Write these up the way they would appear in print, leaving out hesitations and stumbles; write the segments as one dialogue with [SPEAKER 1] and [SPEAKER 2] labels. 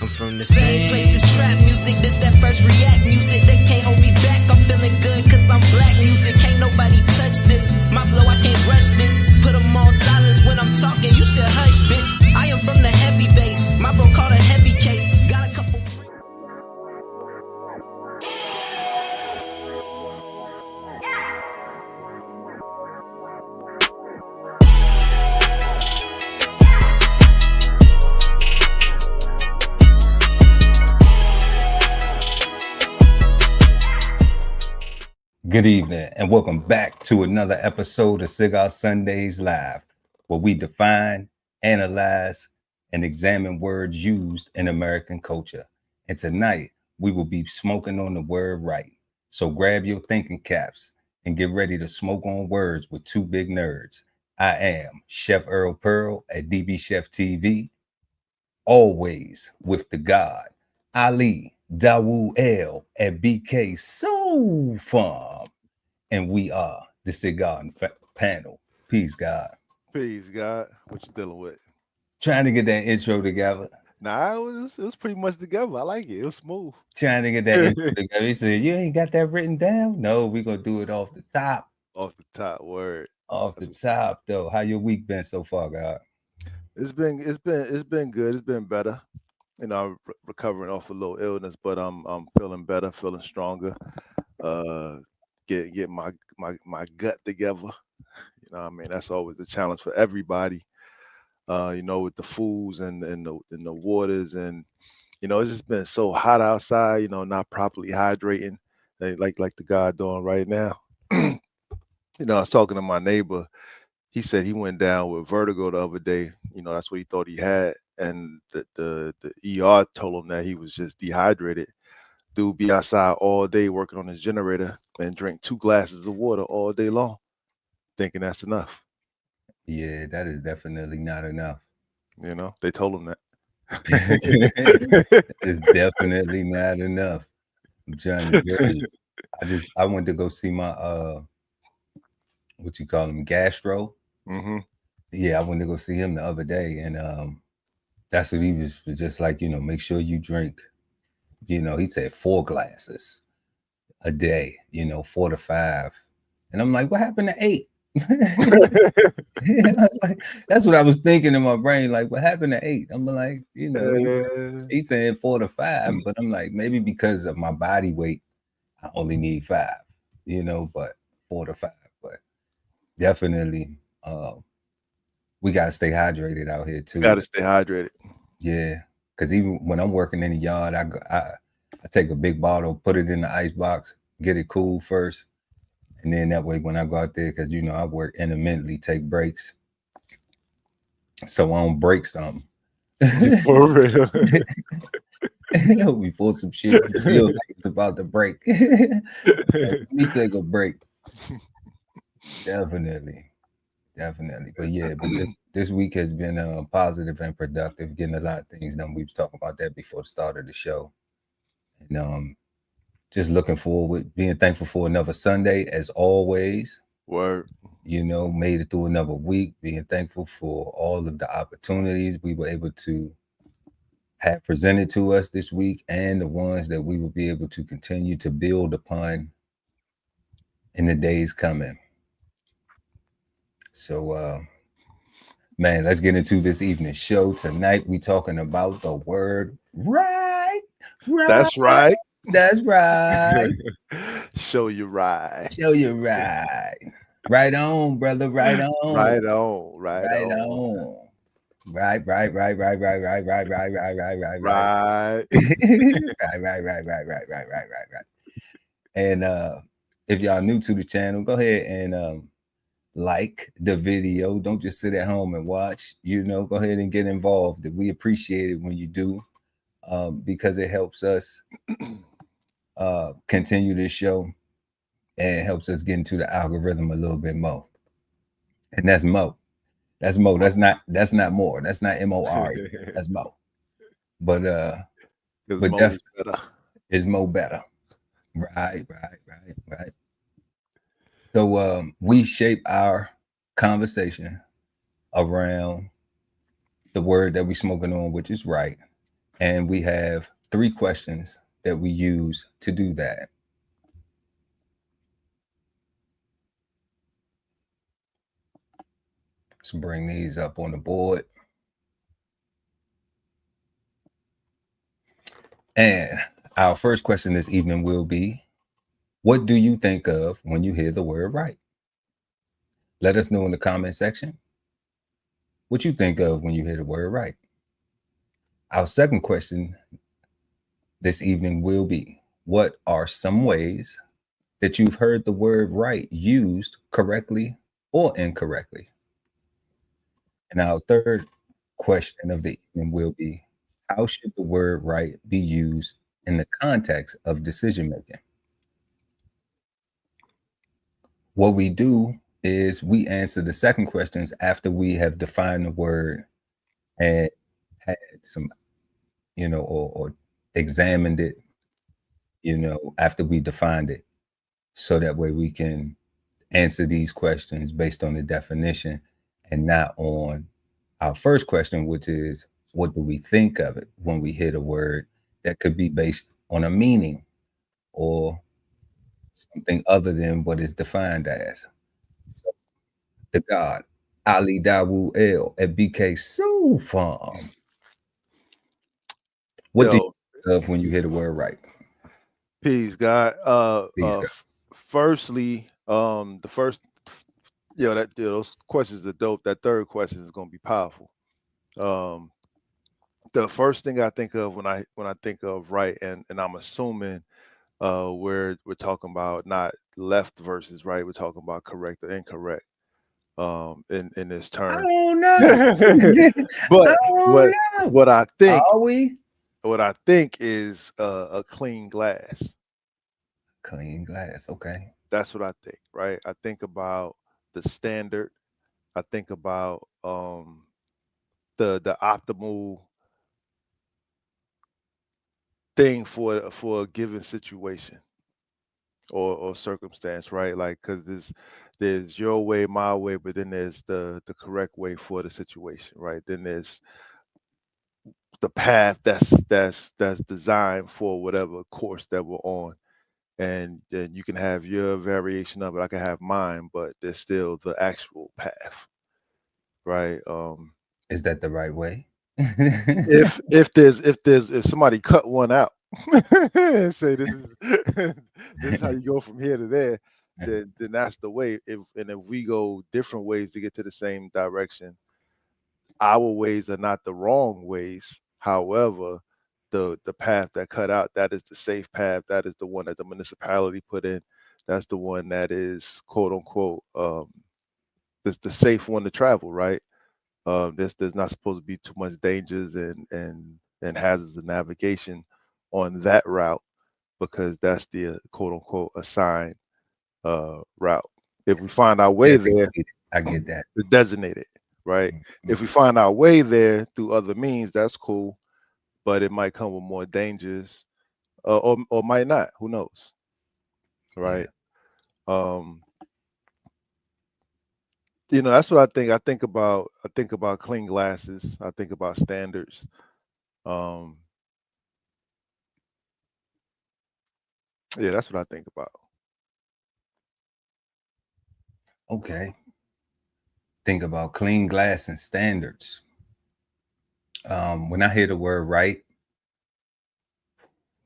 [SPEAKER 1] I'm from the
[SPEAKER 2] Same place as trap music, this that first react music. They can't hold me back, I'm feeling good cause I'm black music. Can't nobody touch this, my flow I can't rush this. Put them on silence when I'm talking, you should hush bitch. I am from the heavy base, my bro called a heavy case. Got a couple
[SPEAKER 3] Good evening and welcome back to another episode of Cigar Sundays Live, where we define, analyze, and examine words used in American culture. And tonight, we will be smoking on the word right. So grab your thinking caps and get ready to smoke on words with two big nerds. I am Chef Earl Pearl at DBCHEFTV, always with the God, Ali Dawood L at BK Soul Farm. And we are the Cigarden Panel. Peace, God.
[SPEAKER 4] Peace, God. What you dealing with?
[SPEAKER 3] Trying to get that intro together.
[SPEAKER 4] Nah, it was pretty much together. I like it. It was smooth.
[SPEAKER 3] Trying to get that intro together. He said, you ain't got that written down? No, we're going to do it off the top.
[SPEAKER 4] Off the top, word.
[SPEAKER 3] Off the top, though. How your week been so far, God?
[SPEAKER 4] It's been good. It's been better. You know, I'm recovering off a little illness, but I'm feeling better, feeling stronger. Get my gut together. You know what I mean? That's always a challenge for everybody. You know, with the foods and the waters, and you know, it's just been so hot outside, you know, not properly hydrating, like the guy doing right now. You know, I was talking to my neighbor. He said he went down with vertigo the other day. You know, that's what he thought he had. And the ER told him that he was just dehydrated. Dude be outside all day working on his generator and drink 2 glasses of water all day long, thinking that's enough.
[SPEAKER 3] Yeah, that is definitely not enough.
[SPEAKER 4] You know, they told him that.
[SPEAKER 3] It's definitely not enough. I'm trying to tell you. I went to go see my what you call him, gastro.
[SPEAKER 4] Mm-hmm.
[SPEAKER 3] Yeah, I went to go see him the other day, and that's what he was just like, you know, make sure you drink, you know, he said 4 glasses a day, you know, 4 to 5. And I'm like, what happened to 8? I was like, that's what I was thinking in my brain. Like, what happened to 8? I'm like, you know, he said 4 to 5, but I'm like, maybe because of my body weight, I only need 5, you know, but 4 to 5. But definitely, we gotta stay hydrated out here too.
[SPEAKER 4] Gotta stay hydrated.
[SPEAKER 3] Yeah, because even when I'm working in the yard, I take a big bottle, put it in the ice box, get it cool first. And then that way, when I go out there, because, you know, I work intermittently, take breaks. So I don't break something.
[SPEAKER 4] For real.
[SPEAKER 3] Before some shit feels like it's about to break. Let me take a break. Definitely. But yeah, but this week has been positive and productive, getting a lot of things done. We was talking about that before the start of the show. And just looking forward, being thankful for another Sunday, as always.
[SPEAKER 4] Word.
[SPEAKER 3] You know, made it through another week, being thankful for all of the opportunities we were able to have presented to us this week, and the ones that we will be able to continue to build upon in the days coming. So, man, let's get into this evening's show. Tonight, we talking about the word right.
[SPEAKER 4] That's right.
[SPEAKER 3] That's right.
[SPEAKER 4] Show you right.
[SPEAKER 3] Show you right. Right on, brother. Right on.
[SPEAKER 4] Right on.
[SPEAKER 3] Right on. Right. Right. And if y'all new to the channel, go ahead and like the video. Don't just sit at home and watch. You know, go ahead and get involved. We appreciate it when you do, because it helps us continue this show and helps us get into the algorithm a little bit more. And that's Mo. That's Mo. That's not more. That's not MOR. That's Mo. But definitely is Mo better. Right. So we shape our conversation around the word that we're smoking on, which is right. And we have 3 questions that we use to do that. Let's bring these up on the board. And our first question this evening will be, what do you think of when you hear the word right? Let us know in the comment section what you think of when you hear the word right. Our second question this evening will be, what are some ways that you've heard the word right used correctly or incorrectly? And our third question of the evening will be, how should the word right be used in the context of decision making? What we do is we answer the second questions after we have defined the word and had some, or examined it, after we defined it. So that way we can answer these questions based on the definition and not on our first question, which is, what do we think of it when we hear the word that could be based on a meaning or something other than what is defined as. So, the God, Ali Dawu El at BK Soul Farm. What do
[SPEAKER 4] Yo,
[SPEAKER 3] you think of when you hear the word right?
[SPEAKER 4] peace, God.
[SPEAKER 3] Peace, God.
[SPEAKER 4] Firstly, the first, those questions are dope. That third question is gonna be powerful. Um, the first thing I think of when I think of right, and I'm assuming we're talking about not left versus right. We're talking about correct or incorrect. In this
[SPEAKER 3] I
[SPEAKER 4] term.
[SPEAKER 3] don't know. I
[SPEAKER 4] But
[SPEAKER 3] don't know.
[SPEAKER 4] what I think
[SPEAKER 3] Are we?
[SPEAKER 4] is a clean glass.
[SPEAKER 3] Clean glass. Okay.
[SPEAKER 4] That's what I think, right? I think about the standard. I think about the optimal thing for a given situation or circumstance, right? Like, because there's your way, my way, but then there's the correct way for the situation, right? Then there's the path that's designed for whatever course that we're on, and then you can have your variation of it. I can have mine, but there's still the actual path, right?
[SPEAKER 3] Is that the right way?
[SPEAKER 4] If somebody cut one out and say this is this is how you go from here to there, then that's the way. If we go different ways to get to the same direction, our ways are not the wrong ways. However, the path that cut out, that is the safe path. That is the one that the municipality put in. That's the one that is quote unquote the safe one to travel, right? There's not supposed to be too much dangers and hazards of navigation on that route because that's the quote unquote assigned route. If we find our way there,
[SPEAKER 3] I get that.
[SPEAKER 4] it's designated, right?
[SPEAKER 3] Mhm.
[SPEAKER 4] If we find our way there through other means, that's cool, but it might come with more dangers, or might not. Who knows,
[SPEAKER 3] Yeah.
[SPEAKER 4] right? Um, that's what I think. I think about clean glasses. I think about standards. Um, yeah, that's what I think about.
[SPEAKER 3] Okay. Think about clean glass and standards. When I hear the word right,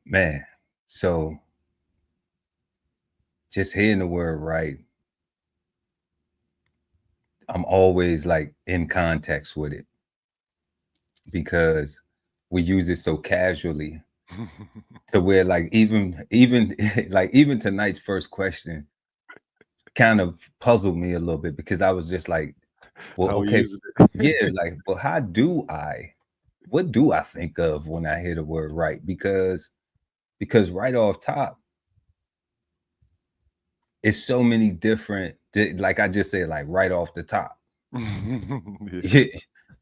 [SPEAKER 3] man, so just hearing the word right, I'm always like in context with it because we use it so casually to where like even like even tonight's first question kind of puzzled me a little bit because I was just like, well,
[SPEAKER 4] How we
[SPEAKER 3] okay,
[SPEAKER 4] using
[SPEAKER 3] yeah,
[SPEAKER 4] it?
[SPEAKER 3] like, but what do I think of when I hear the word right? Because right off top, it's so many different, like I just said, like right off the top.
[SPEAKER 4] Yeah.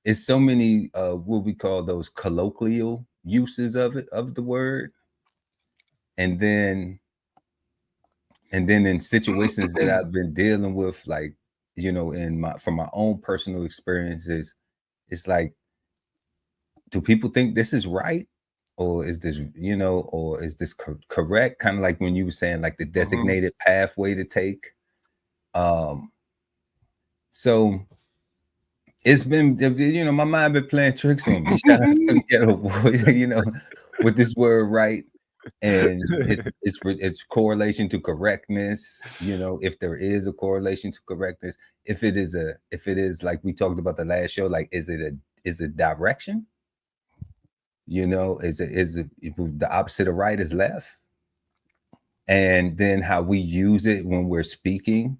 [SPEAKER 3] It's so many what we call those colloquial uses of the word. And then in situations that I've been dealing with, like, in my from my own personal experiences, it's like, do people think this is right? or is this, or is this correct? Kind of like when you were saying like the
[SPEAKER 4] Mm-hmm.
[SPEAKER 3] designated pathway to take. So it's been, my mind been playing tricks on me. Shout out to the Ghetto Boys, with this word right, and it's correlation to correctness. If there is a correlation to correctness, if it is like we talked about the last show, like is it direction? Is it the opposite of right is left? And then how we use it when we're speaking.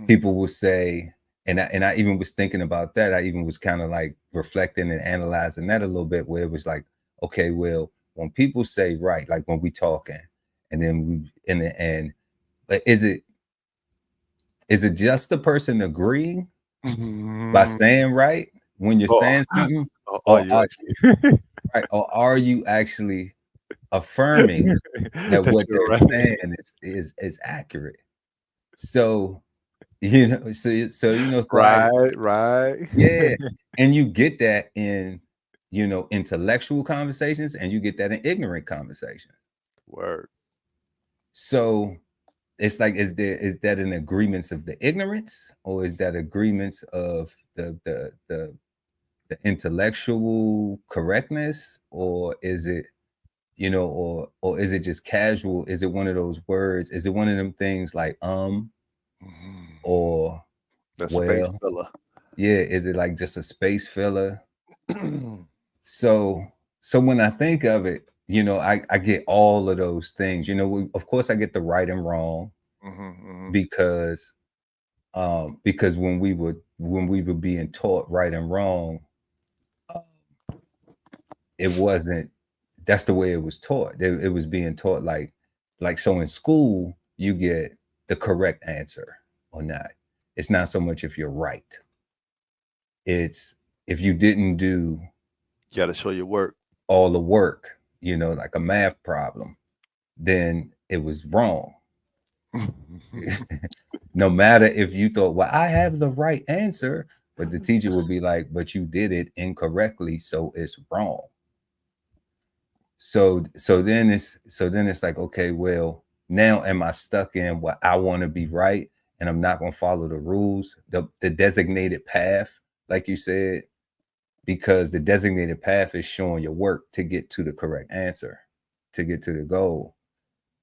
[SPEAKER 3] People will say, and I even was thinking about that. I even was kind of like reflecting and analyzing that a little bit, where it was like, okay, well, when people say right, like when we talking, and then but is it just the person agreeing by saying right when you're
[SPEAKER 4] Oh,
[SPEAKER 3] saying something,
[SPEAKER 4] oh,
[SPEAKER 3] or
[SPEAKER 4] you actually
[SPEAKER 3] are you actually affirming that
[SPEAKER 4] that
[SPEAKER 3] what
[SPEAKER 4] you're
[SPEAKER 3] they're
[SPEAKER 4] right.
[SPEAKER 3] saying is accurate? So so
[SPEAKER 4] Right.
[SPEAKER 3] yeah, and you get that in intellectual conversations, and you get that in ignorant conversations.
[SPEAKER 4] Word.
[SPEAKER 3] So it's like, is that an agreements of the ignorance, or is that agreements of the intellectual correctness, or is it or is it just casual? Is it one of those words? Is it one of them things like
[SPEAKER 4] Mhm.
[SPEAKER 3] or
[SPEAKER 4] That space
[SPEAKER 3] well?
[SPEAKER 4] filler.
[SPEAKER 3] Yeah, is it like just a space filler? So when I think of it, I get all of those things. Of course I get the right and wrong,
[SPEAKER 4] Mhm.
[SPEAKER 3] because when we were being taught right and wrong, uh, it wasn't that's the way it was taught. It was being taught like so in school you get the correct answer or not. It's not so much if you're right. It's if you didn't do
[SPEAKER 4] You got to show your work.
[SPEAKER 3] all the work, like a math problem, then it was wrong. No matter if you thought, well, I have the right answer, but the teacher would be like, but you did it incorrectly, so it's wrong. So then it's like, okay, well, now am I stuck in what I want to be right, and I'm not going to follow the rules, the designated path, like you said, because the designated path is showing your work to get to the correct answer, to get to the goal.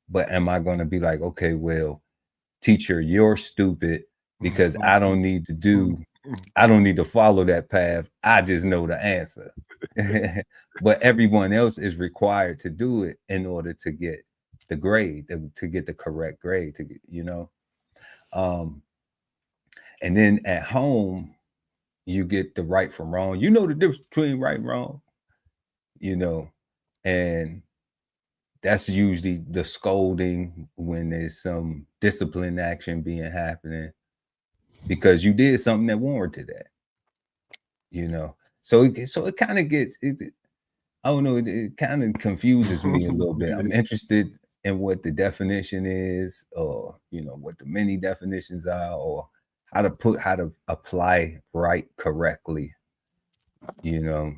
[SPEAKER 3] But am I going to be like, okay, well, teacher, you're stupid because I don't need to follow that path. I just know the answer. But everyone else is required to do it in order to get the grade, to get the correct grade, to get. Um, and then at home, you get the right from wrong. You know the difference between right and wrong, you know, and that's usually the scolding when there's some discipline action being happening because you did something that warranted that. So it kind of gets I don't know, it kind of confuses me a little bit. I'm interested in what the definition is, or what the many definitions are, or how to apply right correctly, you know.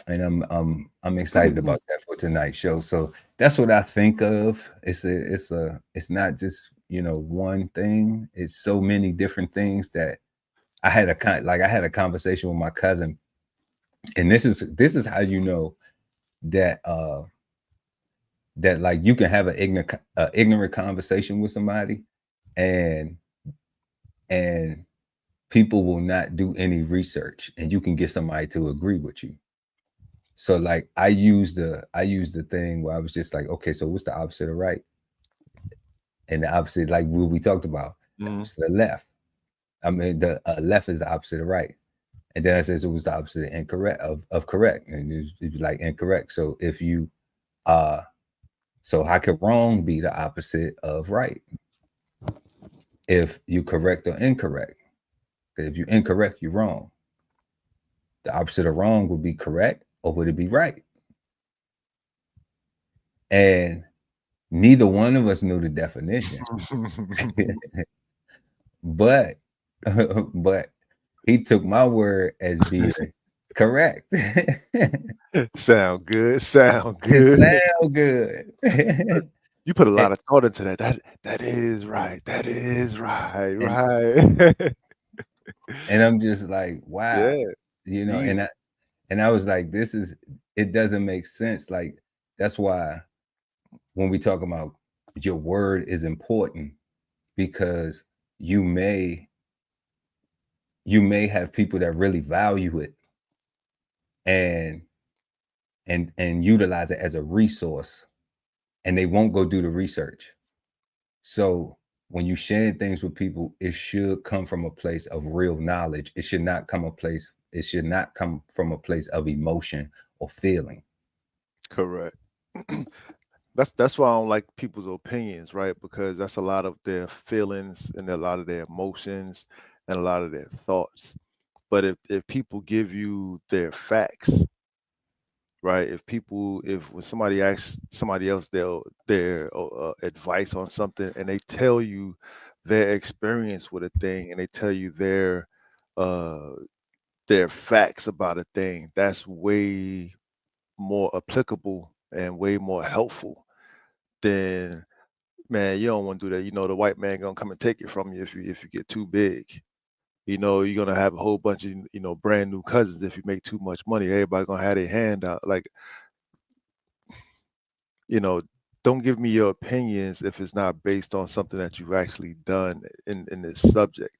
[SPEAKER 3] And I'm excited about that for tonight's show. So that's what I think of. It's not just one thing. It's so many different things that I had a conversation with my cousin, and this is how you know that that like you can have an ignorant conversation with somebody, and and people will not do any research, and you can get somebody to agree with you. So like I used the thing where I was just like, okay, so what's the opposite of right? And the opposite, like what we talked about, the
[SPEAKER 4] Mhm.
[SPEAKER 3] opposite of left. I mean, the left is the opposite of right. And then I said, so what's the opposite of incorrect of correct? And it's like incorrect. So if you so how could wrong be the opposite of right? If you correct or incorrect. 'Cause if you incorrect, you're wrong. The opposite of wrong would be correct, or would it be right? And neither one of us knew the definition. But but he took my word as being Correct.
[SPEAKER 4] Sound good. Sound
[SPEAKER 3] It
[SPEAKER 4] good.
[SPEAKER 3] sound good.
[SPEAKER 4] You put a
[SPEAKER 3] And
[SPEAKER 4] lot of thought into that. That is right. That is right. Right.
[SPEAKER 3] and I'm just like, wow,
[SPEAKER 4] Yeah.
[SPEAKER 3] you know,
[SPEAKER 4] Easy.
[SPEAKER 3] and I was like, it doesn't make sense. Like, that's why when we talk about your word is important, because you may have people that really value it and and utilize it as a resource, and they won't go do the research. So when you share things with people, it should come from a place of real knowledge. It should not come from a place of emotion or feeling.
[SPEAKER 4] Correct. That's why I don't like people's opinions, right? Because that's a lot of their feelings and a lot of their emotions and a lot of their thoughts. But if people give you their facts, right? If when somebody asks somebody else their advice on something, and they tell you their experience with a thing, and they tell you uh their facts about a thing, that's way more applicable and way more helpful than, man, you don't want to do that. You know, the white man gonna come and take it from you if you get too big. You know, you're gonna have a whole bunch of, brand new cousins if you make too much money. Everybody gonna have their hand out. Like, you know, don't give me your opinions if it's not based on something that you've actually done in this subject.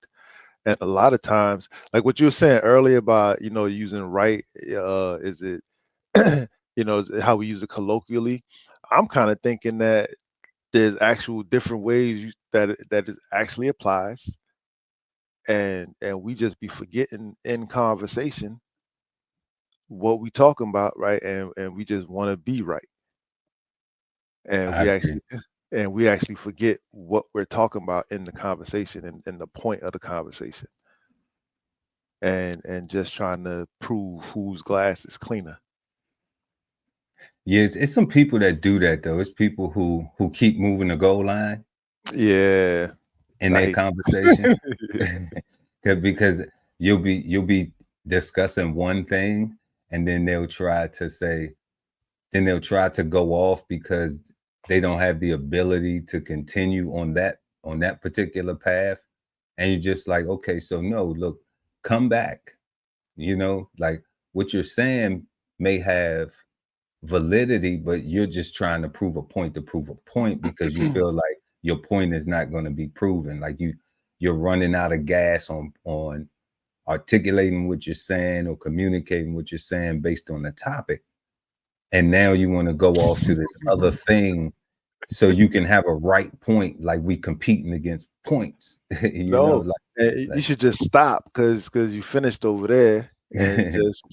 [SPEAKER 4] And a lot of times, like what you were saying earlier about, using right, is it, how we use it colloquially. I'm kind of thinking that there's actual different ways that it actually applies, and we just be forgetting in conversation what we talking about, right? And we just want to be right, and
[SPEAKER 3] I
[SPEAKER 4] we
[SPEAKER 3] agree.
[SPEAKER 4] actually and we actually forget what we're talking about in the conversation, and the point of the conversation, and just trying to prove whose glass is cleaner.
[SPEAKER 3] Yes, it's some people that do that though. It's people who keep moving the goal line
[SPEAKER 4] Yeah,
[SPEAKER 3] in
[SPEAKER 4] I
[SPEAKER 3] their
[SPEAKER 4] hate.
[SPEAKER 3] conversation. Because you'll be discussing one thing, and then they'll try to go off because they don't have the ability to continue on that particular path. And you're just like, okay, so no, look, come back. Like, what you're saying may have validity, but you're just trying to prove a point because you feel like your point is not going to be proven. Like, you're running out of gas on articulating what you're saying or communicating what you're saying based on the topic. And now you want to go off to this other thing so you can have a right point, like we competing against points.
[SPEAKER 4] No,
[SPEAKER 3] Like,
[SPEAKER 4] you
[SPEAKER 3] like
[SPEAKER 4] should just stop because you finished over there, and just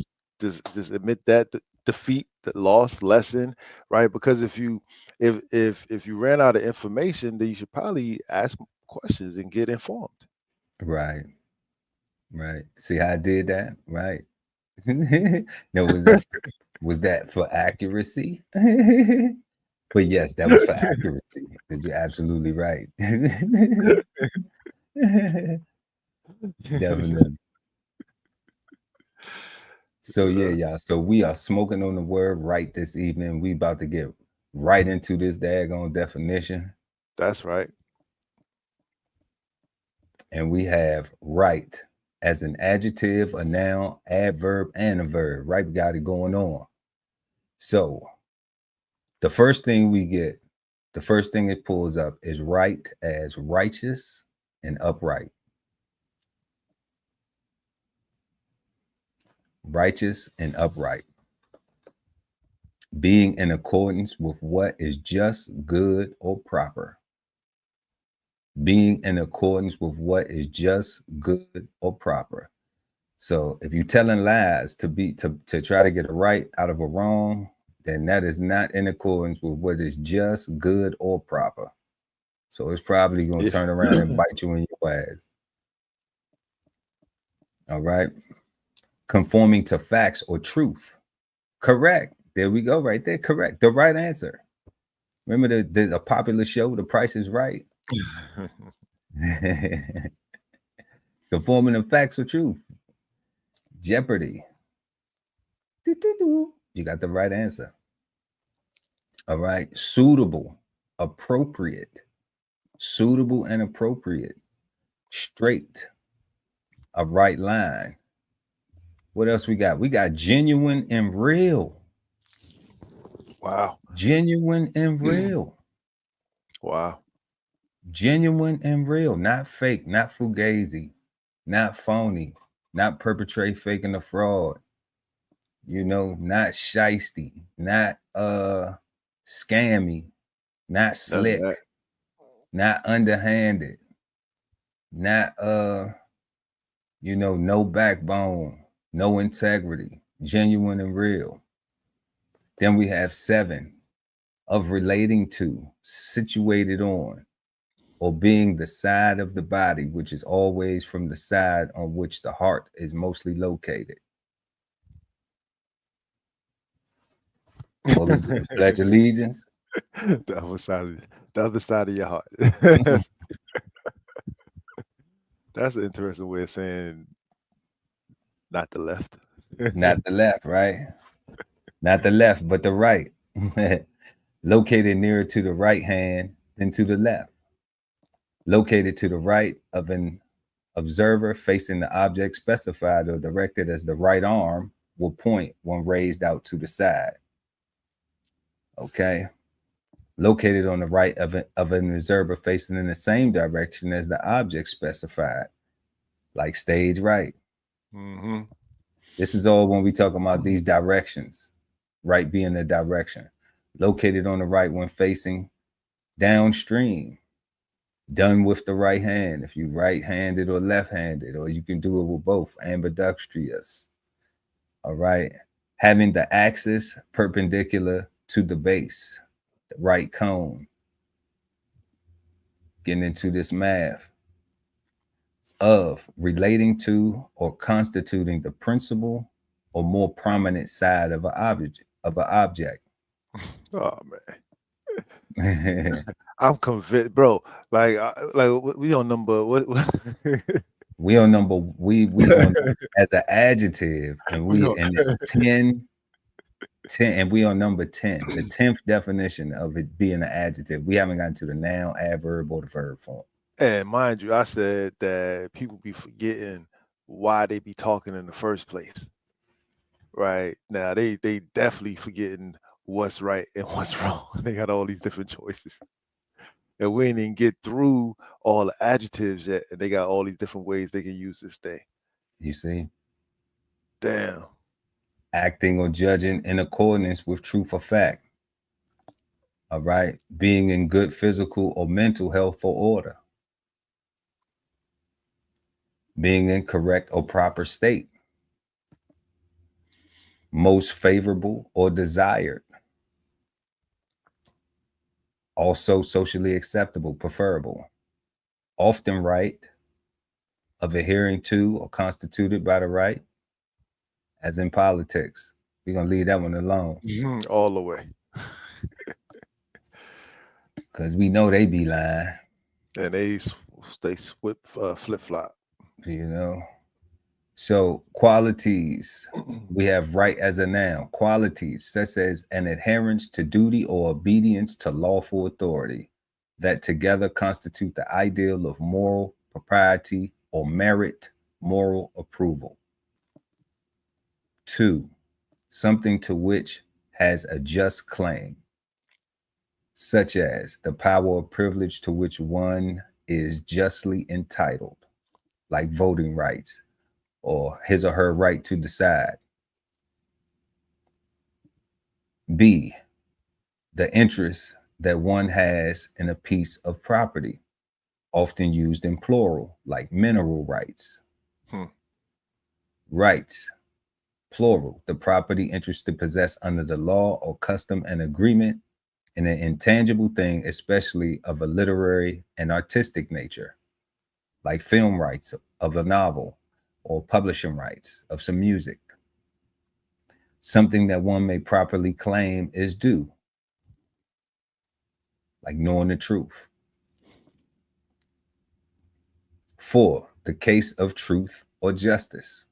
[SPEAKER 4] admit that defeat, the loss, lesson, right? Because if you ran out of information, then you should probably ask questions and get informed.
[SPEAKER 3] right, right. See how I did that? Right. Now, was that for accuracy? But yes, that was for accuracy, because you're absolutely right. Definitely. So yeah,
[SPEAKER 4] Uh,
[SPEAKER 3] y'all. So we are smoking on the word right this evening. We about to get right into this daggone definition.
[SPEAKER 4] that's right.
[SPEAKER 3] And we have right as an adjective, a noun, adverb, and a verb. Right, we got it going on. So the first thing it pulls up is right as righteous and upright. Righteous and upright. Being in accordance with what is just, good, or proper. Being in accordance with what is just, good, or proper. So if you're telling lies to try to get a right out of a wrong, then that is not in accordance with what is just, good, or proper. So it's probably going to
[SPEAKER 4] Yeah.
[SPEAKER 3] turn around and bite you in your ass. All right. Conforming to facts or truth. Correct. There we go, right there. Correct. The right answer. Remember the popular show, The Price is Right? Conforming to facts or truth. Jeopardy. You got the right answer. All right. Suitable, appropriate, suitable and appropriate, straight, a right line. What else we got? We got genuine and real.
[SPEAKER 4] Wow.
[SPEAKER 3] Genuine and real.
[SPEAKER 4] Wow.
[SPEAKER 3] Genuine and real, not fake, not fugazi, not phony, not perpetrate faking a fraud, not shisty, not scammy, not
[SPEAKER 4] None of that.
[SPEAKER 3] slick, not underhanded, not no backbone, no integrity, genuine and real. Then we have 7 of relating to, situated on, or being the side of the body, which is always from the side on which the heart is mostly located. What we do? Pledge allegiance.
[SPEAKER 4] The other side of your heart. That's an interesting way of saying not the left.
[SPEAKER 3] Not the left, right? Not the left, but the right. Located nearer to the right hand than to the left. Located to the right of an observer facing the object specified or directed as the right arm will point when raised out to the side. Okay. Located on the right of an observer facing in the same direction as the object specified, like stage right.
[SPEAKER 4] Mm-hmm.
[SPEAKER 3] This is all when we talk about these directions, right being the direction. Located on the right when facing downstream, done with the right hand, if you right-handed or left-handed, or you can do it with both, ambidextrous. All right. Having the axis perpendicular to the base, the right cone. Getting into this math. Of relating to or constituting the principal or more prominent side of an object.
[SPEAKER 4] Oh man. I'm convinced, bro. Like we on number what?
[SPEAKER 3] we on on as an adjective, and it's 10, and we on number 10, the 10th definition of it being an adjective. We haven't gotten to the noun, adverb, or the verb form.
[SPEAKER 4] And mind you, I said that people be forgetting why they be talking in the first place. Right now, they definitely forgetting what's right and what's wrong. They got all these different choices. And we didn't even get through all the adjectives yet, and they got all these different ways they can use this thing.
[SPEAKER 3] You see?
[SPEAKER 4] Damn.
[SPEAKER 3] Acting or judging in accordance with truth or fact. All right. Being in good physical or mental health or order. Being in correct or proper state. Most favorable or desired. Also socially acceptable, preferable. Often right, of adhering to or constituted by the right, as in politics. We're going to leave that one alone.
[SPEAKER 4] All the way.
[SPEAKER 3] Because we know they be lying.
[SPEAKER 4] And they flip-flop.
[SPEAKER 3] So qualities, we have right as a noun. Qualities such as an adherence to duty or obedience to lawful authority that together constitute the ideal of moral propriety or merit moral approval. 2, something to which has a just claim, such as the power or privilege to which one is justly entitled, like voting rights or his or her right to decide. B, the interest that one has in a piece of property, often used in plural, like mineral rights. Rights, plural, the property interest to possess under the law or custom and agreement in an intangible thing, especially of a literary and artistic nature, like film rights of a novel or publishing rights of some music. Something that one may properly claim is due, like knowing the truth. 4, the case of truth or justice.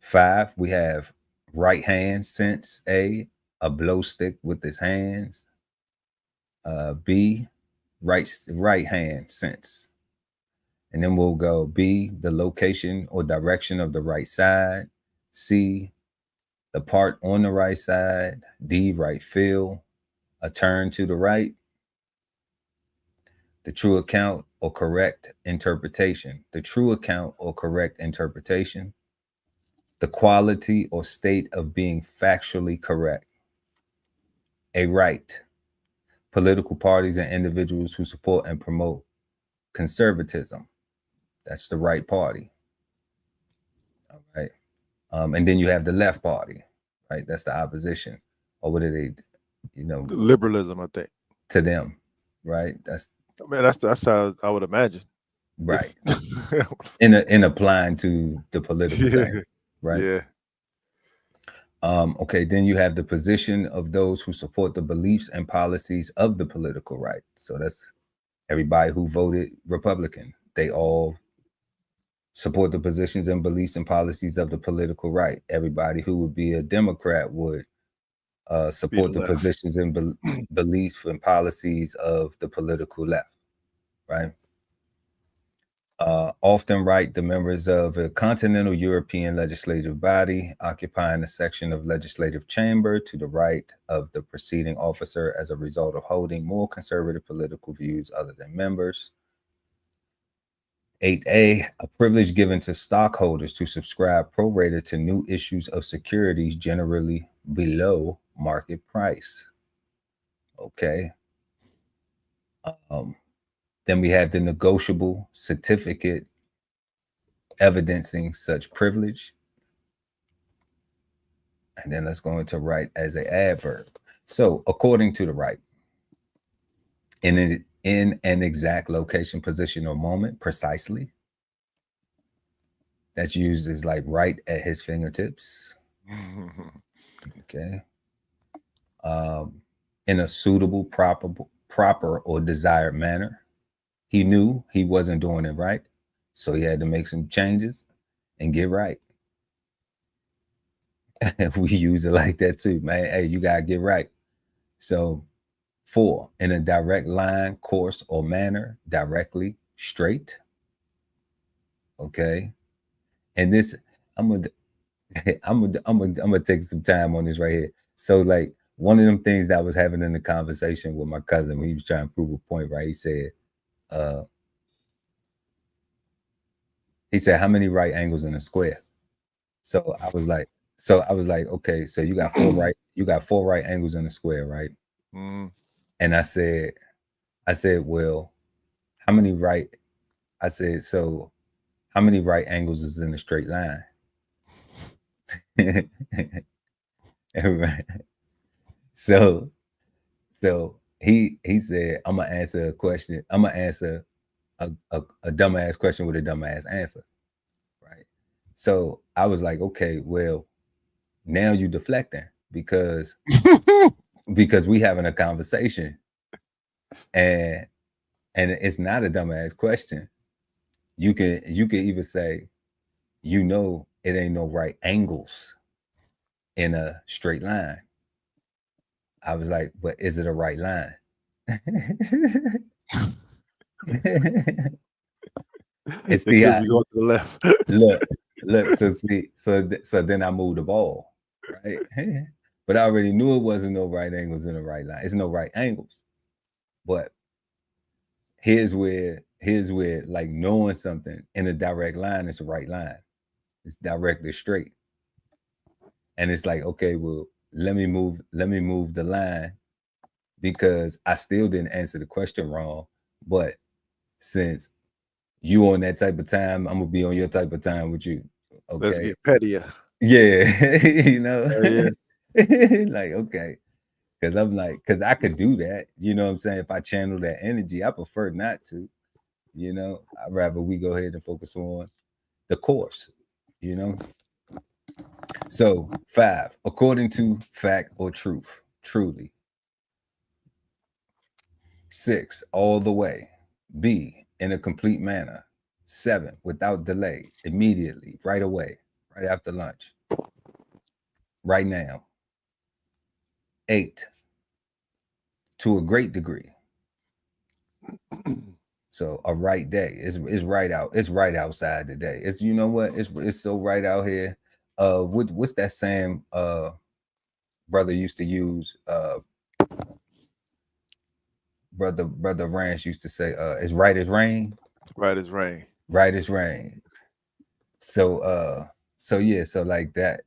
[SPEAKER 3] 5, we have right hand sense. A blow stick with his hands. B, right hand sense. And then we'll go B, the location or direction of the right side. C, the part on the right side. D, right feel, a turn to the right. The true account or correct interpretation. The true account or correct interpretation. The quality or state of being factually correct. A right. Political parties and individuals who support and promote conservatism. That's the right party. All right. And then you have the left party, right? That's the opposition. Or what are they,
[SPEAKER 4] Liberalism, I think.
[SPEAKER 3] to them, right?
[SPEAKER 4] That's how I would imagine.
[SPEAKER 3] Right. in applying to the political thing, right?
[SPEAKER 4] Yeah.
[SPEAKER 3] Okay, then you have the position of those who support the beliefs and policies of the political right. So that's everybody who voted Republican. They all support the positions and beliefs and policies of the political right. Everybody who would be a Democrat would support the positions and beliefs and policies of the political left, right? Often right, the members of a continental European legislative body occupying a section of legislative chamber to the right of the preceding officer as a result of holding more conservative political views other than members. 8A, a privilege given to stockholders to subscribe prorated to new issues of securities generally below market price. Okay. Then we have the negotiable certificate evidencing such privilege. And then let's go into right as an adverb. So according to the right, in an exact location, position, or moment, precisely. That's used as like right at his fingertips. Okay. In a suitable, proper or desired manner. He knew he wasn't doing it right, so he had to make some changes and get right. We use it like that too, man. Hey, you gotta get right. So 4, in a direct line, course, or manner, directly, straight. Okay. And this, I'm gonna take some time on this right here. So like one of them things that I was having in the conversation with my cousin when he was trying to prove a point, right? He said, how many right angles in a square? So I was like, okay, so you got 4 right angles in a square, right?
[SPEAKER 4] Mm.
[SPEAKER 3] And I said, well, how many right angles is in a straight line? Right. So he said, I'm gonna answer a question. I'm gonna answer a dumbass question with a dumbass answer. Right. So I was like, okay, well, now you deflecting because we having a conversation. And it's not a dumbass question. You can even say, it ain't no right angles in a straight line. I was like, but is it a right line? It's
[SPEAKER 4] it could be going to the left.
[SPEAKER 3] look. So then I moved the ball, right? But I already knew it wasn't no right angles in a right line. It's no right angles. But here's where like knowing something in a direct line is a right line. It's directly straight. And it's like, okay, well, let me move the line because I still didn't answer the question wrong. But since you on that type of time, I'm gonna be on your type of time with you. Okay.
[SPEAKER 4] Let's get pettier.
[SPEAKER 3] Yeah.
[SPEAKER 4] Yeah.
[SPEAKER 3] Like, okay. Because I could do that. You know what I'm saying? If I channel that energy, I prefer not to. I'd rather we go ahead and focus on the course, So 5, according to fact or truth, truly. 6, all the way. B, in a complete manner. 7, without delay, immediately, right away, right after lunch. right now. 8, to a great degree. So a right day is right out. It's right outside today. It's, you know what? It's so right out here. What's that saying brother used to use? Brother Rance used to say, it's right as rain.
[SPEAKER 4] Right as rain.
[SPEAKER 3] Right as rain. So yeah, so like that.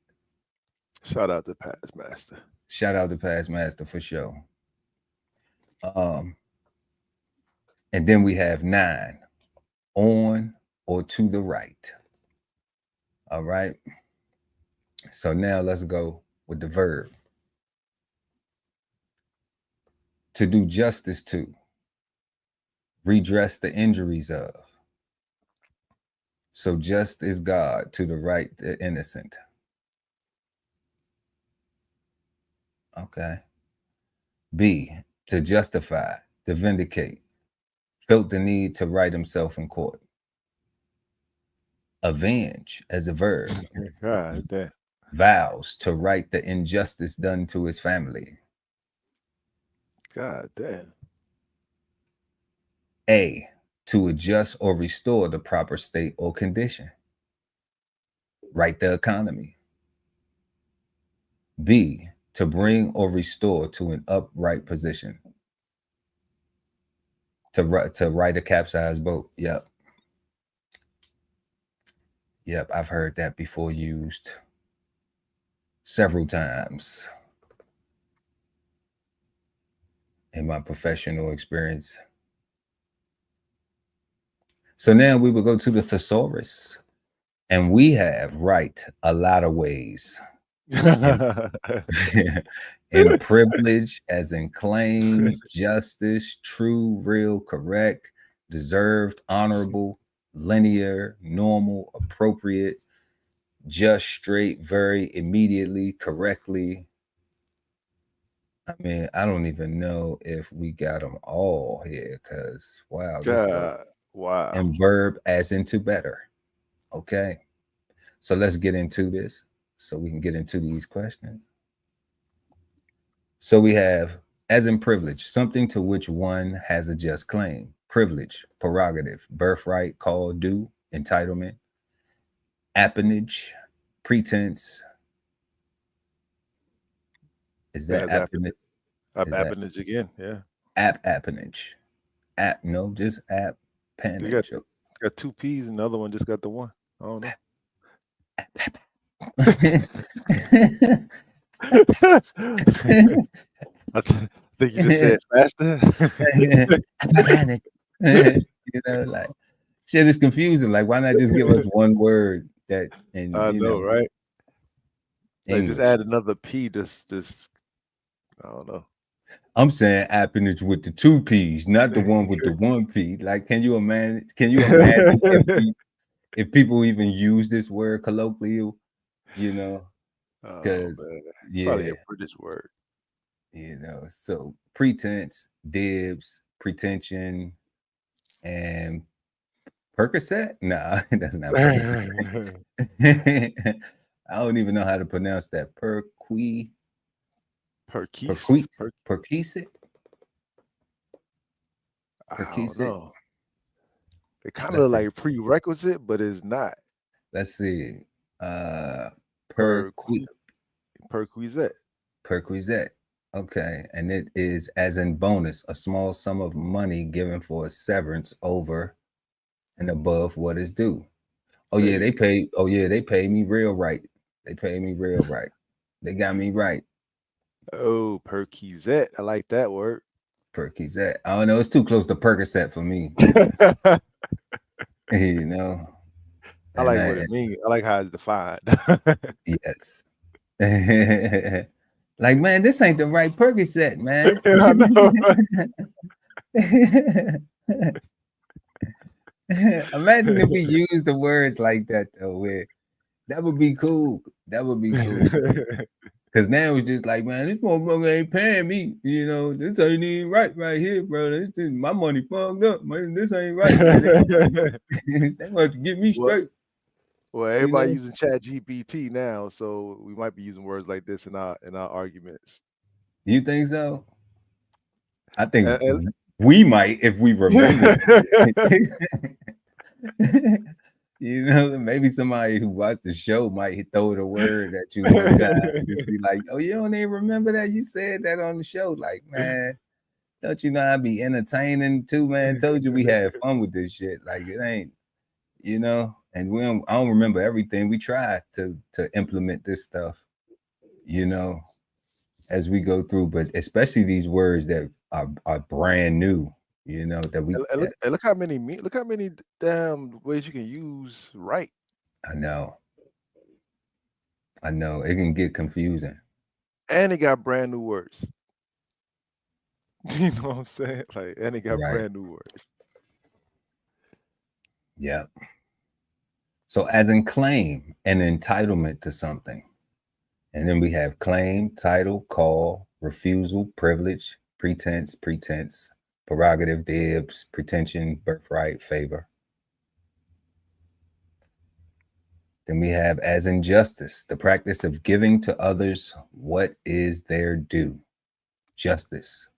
[SPEAKER 4] Shout out to Past Master.
[SPEAKER 3] Shout out to Past Master for sure. And then we have 9, on or to the right. All right. So now let's go with the verb. To do justice to, redress the injuries of. So just is God, to the right, the innocent. Okay. B, to justify, to vindicate, felt the need to right himself in court. Avenge as a verb.
[SPEAKER 4] God damn.
[SPEAKER 3] Vows to right the injustice done to his family.
[SPEAKER 4] God damn.
[SPEAKER 3] A, to adjust or restore the proper state or condition. Right the economy. B, to bring or restore to an upright position. To right a capsized boat. Yep. Yep, I've heard that before used several times in my professional experience. So now we will go to the thesaurus, and we have right a lot of ways. In privilege, as in claim, justice, true, real, correct, deserved, honorable, linear, normal, appropriate, just, straight, very, immediately, correctly. I mean, I don't even know if we got them all here, because wow,
[SPEAKER 4] God, wow.
[SPEAKER 3] And verb as into better. Okay, so let's get into this so we can get into these questions. So we have, as in privilege, something to which one has a just claim. Privilege, prerogative, birthright, call, due, entitlement. Appanage, pretense. Is that appanage?
[SPEAKER 4] Appanage again, yeah.
[SPEAKER 3] Appanage. No, just appanage.
[SPEAKER 4] You got 2 P's and the other one just got the 1. I don't know. I think you just said faster.
[SPEAKER 3] You know, like shit is confusing. Like, why not just give us one word that? And
[SPEAKER 4] I know, right? Like, just add another P. Just I don't know.
[SPEAKER 3] I'm saying appanage with the 2 P's, not the one with the 1 P. Like, can you imagine? Can you imagine if people even use this word colloquially? You know, because
[SPEAKER 4] probably a British word.
[SPEAKER 3] You know, so pretense, dibs, pretension, and Percocet? Nah, that's not Percocet. I don't even know how to pronounce that. Perquisite.
[SPEAKER 4] I don't know. It kind of like prerequisite, but it's not.
[SPEAKER 3] Let's see. Perquisite. Okay, and it is as in bonus, a small sum of money given for a severance over and above what is due. Oh yeah, they pay. Oh yeah, they pay me real right. They pay me real right. They got me right.
[SPEAKER 4] Oh, Perquisite. I like that word.
[SPEAKER 3] Perquisite. I don't know. It's too close to Percocet for me. You know.
[SPEAKER 4] I like what it means. I like how it's defined.
[SPEAKER 3] Yes. Like, man, this ain't the right Percocet, man.
[SPEAKER 4] I know,
[SPEAKER 3] right? Imagine if we used the words like that, though. That would be cool. That would be cool. Because now it's just like, man, this motherfucker ain't paying me. You know, this ain't even right here, bro. My money fucked up, man. This ain't right. They want to get me straight.
[SPEAKER 4] Well,
[SPEAKER 3] You
[SPEAKER 4] everybody
[SPEAKER 3] know,
[SPEAKER 4] using Chat GPT now, so we might be using words like this in our arguments.
[SPEAKER 3] you think so? I think
[SPEAKER 4] And-
[SPEAKER 3] we might if we remember. You know, maybe somebody who watched the show might throw the word at you one time and just be like, "Oh, you don't even remember that you said that on the show?" Like, man, don't you know I'd be entertaining too, man? Told you we had fun with this shit. Like, it ain't, you know. And I don't remember everything. We tried to implement this stuff, you know, as we go through, but especially these words that are brand new, you know, that we.
[SPEAKER 4] and look how many damn ways you can use right.
[SPEAKER 3] I know it can get confusing.
[SPEAKER 4] And they got brand new words. You know what I'm saying? Like, and they got
[SPEAKER 3] Right.
[SPEAKER 4] brand new words.
[SPEAKER 3] Yeah. So as in claim, an entitlement to something. And then we have claim, title, call, refusal, privilege, pretense, prerogative, dibs, pretension, birthright, favor. Then we have as injustice, the practice of giving to others what is their due. Justice,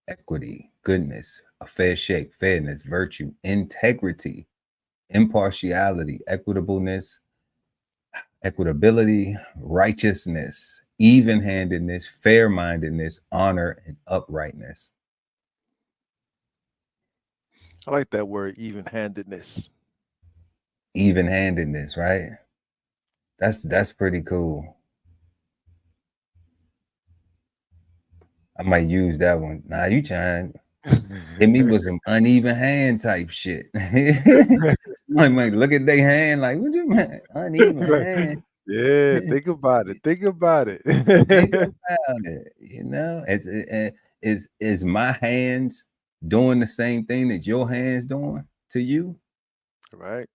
[SPEAKER 3] equity, goodness, a fair shake, fairness, virtue, integrity, impartiality, equitableness, equitability, righteousness, even-handedness, fair-mindedness, honor, and uprightness.
[SPEAKER 4] I like that word, even-handedness.
[SPEAKER 3] Even-handedness, right? That's pretty cool. I might use that one. Nah, you trying hit me with some uneven hand type shit. Somebody might look at their hand like, what you mean? Uneven hand.
[SPEAKER 4] Yeah, think about it. Think about it.
[SPEAKER 3] Think about it. You know, is my hands doing the same thing that your hands doing to you?
[SPEAKER 4] Right.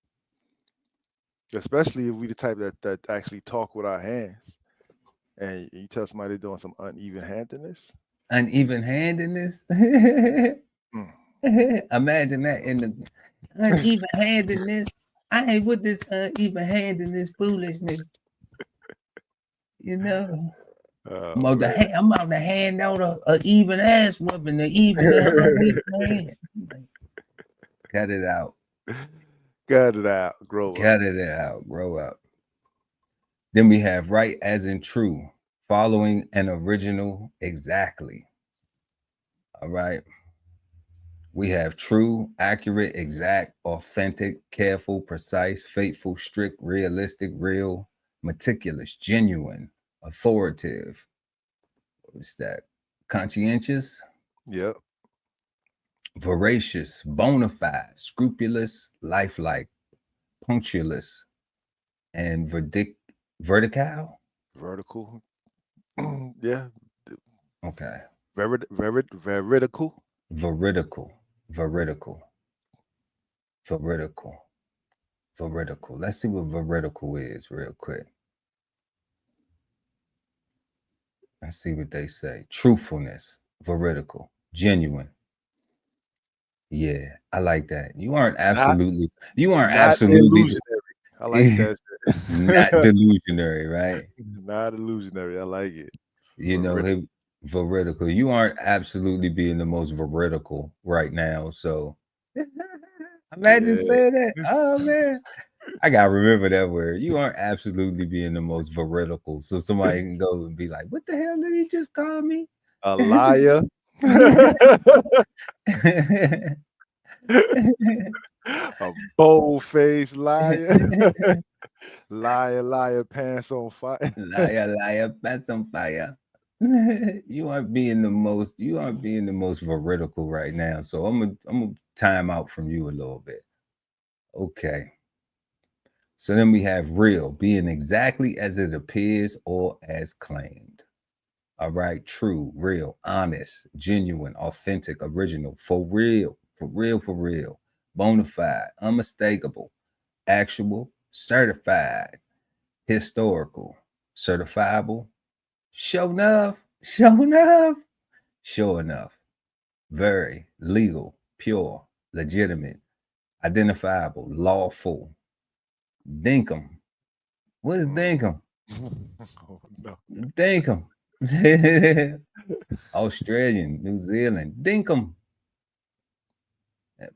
[SPEAKER 4] Especially if we the type that actually talk with our hands, and you tell somebody they're doing some uneven-handedness.
[SPEAKER 3] Uneven-handedness.
[SPEAKER 4] Mm.
[SPEAKER 3] Imagine that in the uneven-handedness. I ain't with this uneven-handedness foolishness. You know, I'm out to hand out a even ass whooping, the even uneven hand. Cut it out.
[SPEAKER 4] Cut it out. Grow up.
[SPEAKER 3] Cut it out. Grow up. Then we have right as in true, following an original exactly. All right. We have true, accurate, exact, authentic, careful, precise, faithful, strict, realistic, real, meticulous, genuine, authoritative. What's that? Conscientious,
[SPEAKER 4] Yep.
[SPEAKER 3] voracious, bona fide, scrupulous, lifelike, punctualist, and vertical.
[SPEAKER 4] Vertical. Yeah.
[SPEAKER 3] Okay.
[SPEAKER 4] Veridical.
[SPEAKER 3] Veridical. Let's see what veridical is real quick. Let's see what they say. Truthfulness, veridical, genuine. Yeah, I like that. You aren't absolutely.
[SPEAKER 4] Not illusionary. I like that shit.
[SPEAKER 3] Not delusionary, right?
[SPEAKER 4] Not illusionary. I like it.
[SPEAKER 3] You know, hey, veridical. You aren't absolutely being the most veridical right now. So imagine saying that. Oh man. I gotta remember that word. You aren't absolutely being the most veridical. So somebody can go and be like, what the hell did he just call me?
[SPEAKER 4] A liar. A bold-faced liar. Liar, pants on fire.
[SPEAKER 3] Liar, pants on fire. You aren't being the most veridical right now. So I'm gonna time out from you a little bit. Okay. So then we have real, being exactly as it appears or as claimed. All right, true, real, honest, genuine, authentic, original, for real, bona fide, unmistakable, actual, certified, historical, certifiable, sure enough, very legal, pure, legitimate, identifiable, lawful, Dinkum. What's dinkum?
[SPEAKER 4] Oh, no.
[SPEAKER 3] Dinkum. Australian, New Zealand. Dinkum.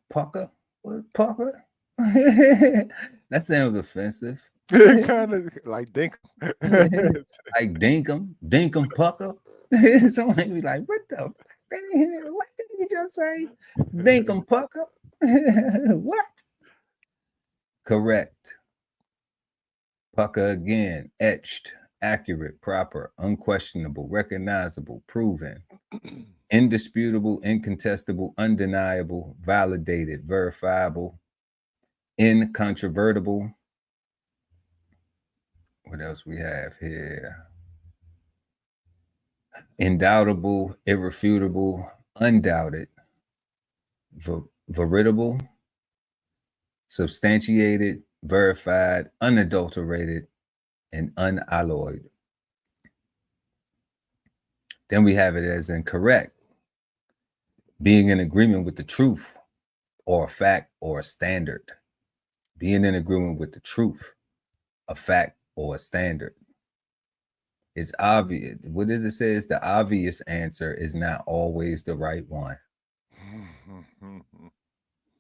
[SPEAKER 3] Pucker? What pucker? That sounds offensive.
[SPEAKER 4] Kind of like dink.
[SPEAKER 3] Like dinkum pucker. Somebody be like, what the? What did you just say? Dinkum pucker. What? Correct. Pucker again. Etched, accurate, proper, unquestionable, recognizable, proven, indisputable, incontestable, undeniable, validated, verifiable, incontrovertible. What else we have here? Indoubtable, irrefutable, undoubted, veritable, substantiated, verified, unadulterated, and unalloyed. Then we have it as incorrect, being in agreement with the truth or a fact or a standard. Being in agreement with the truth, a fact or a standard. It's obvious. What does it say? Is the obvious answer is not always the right one.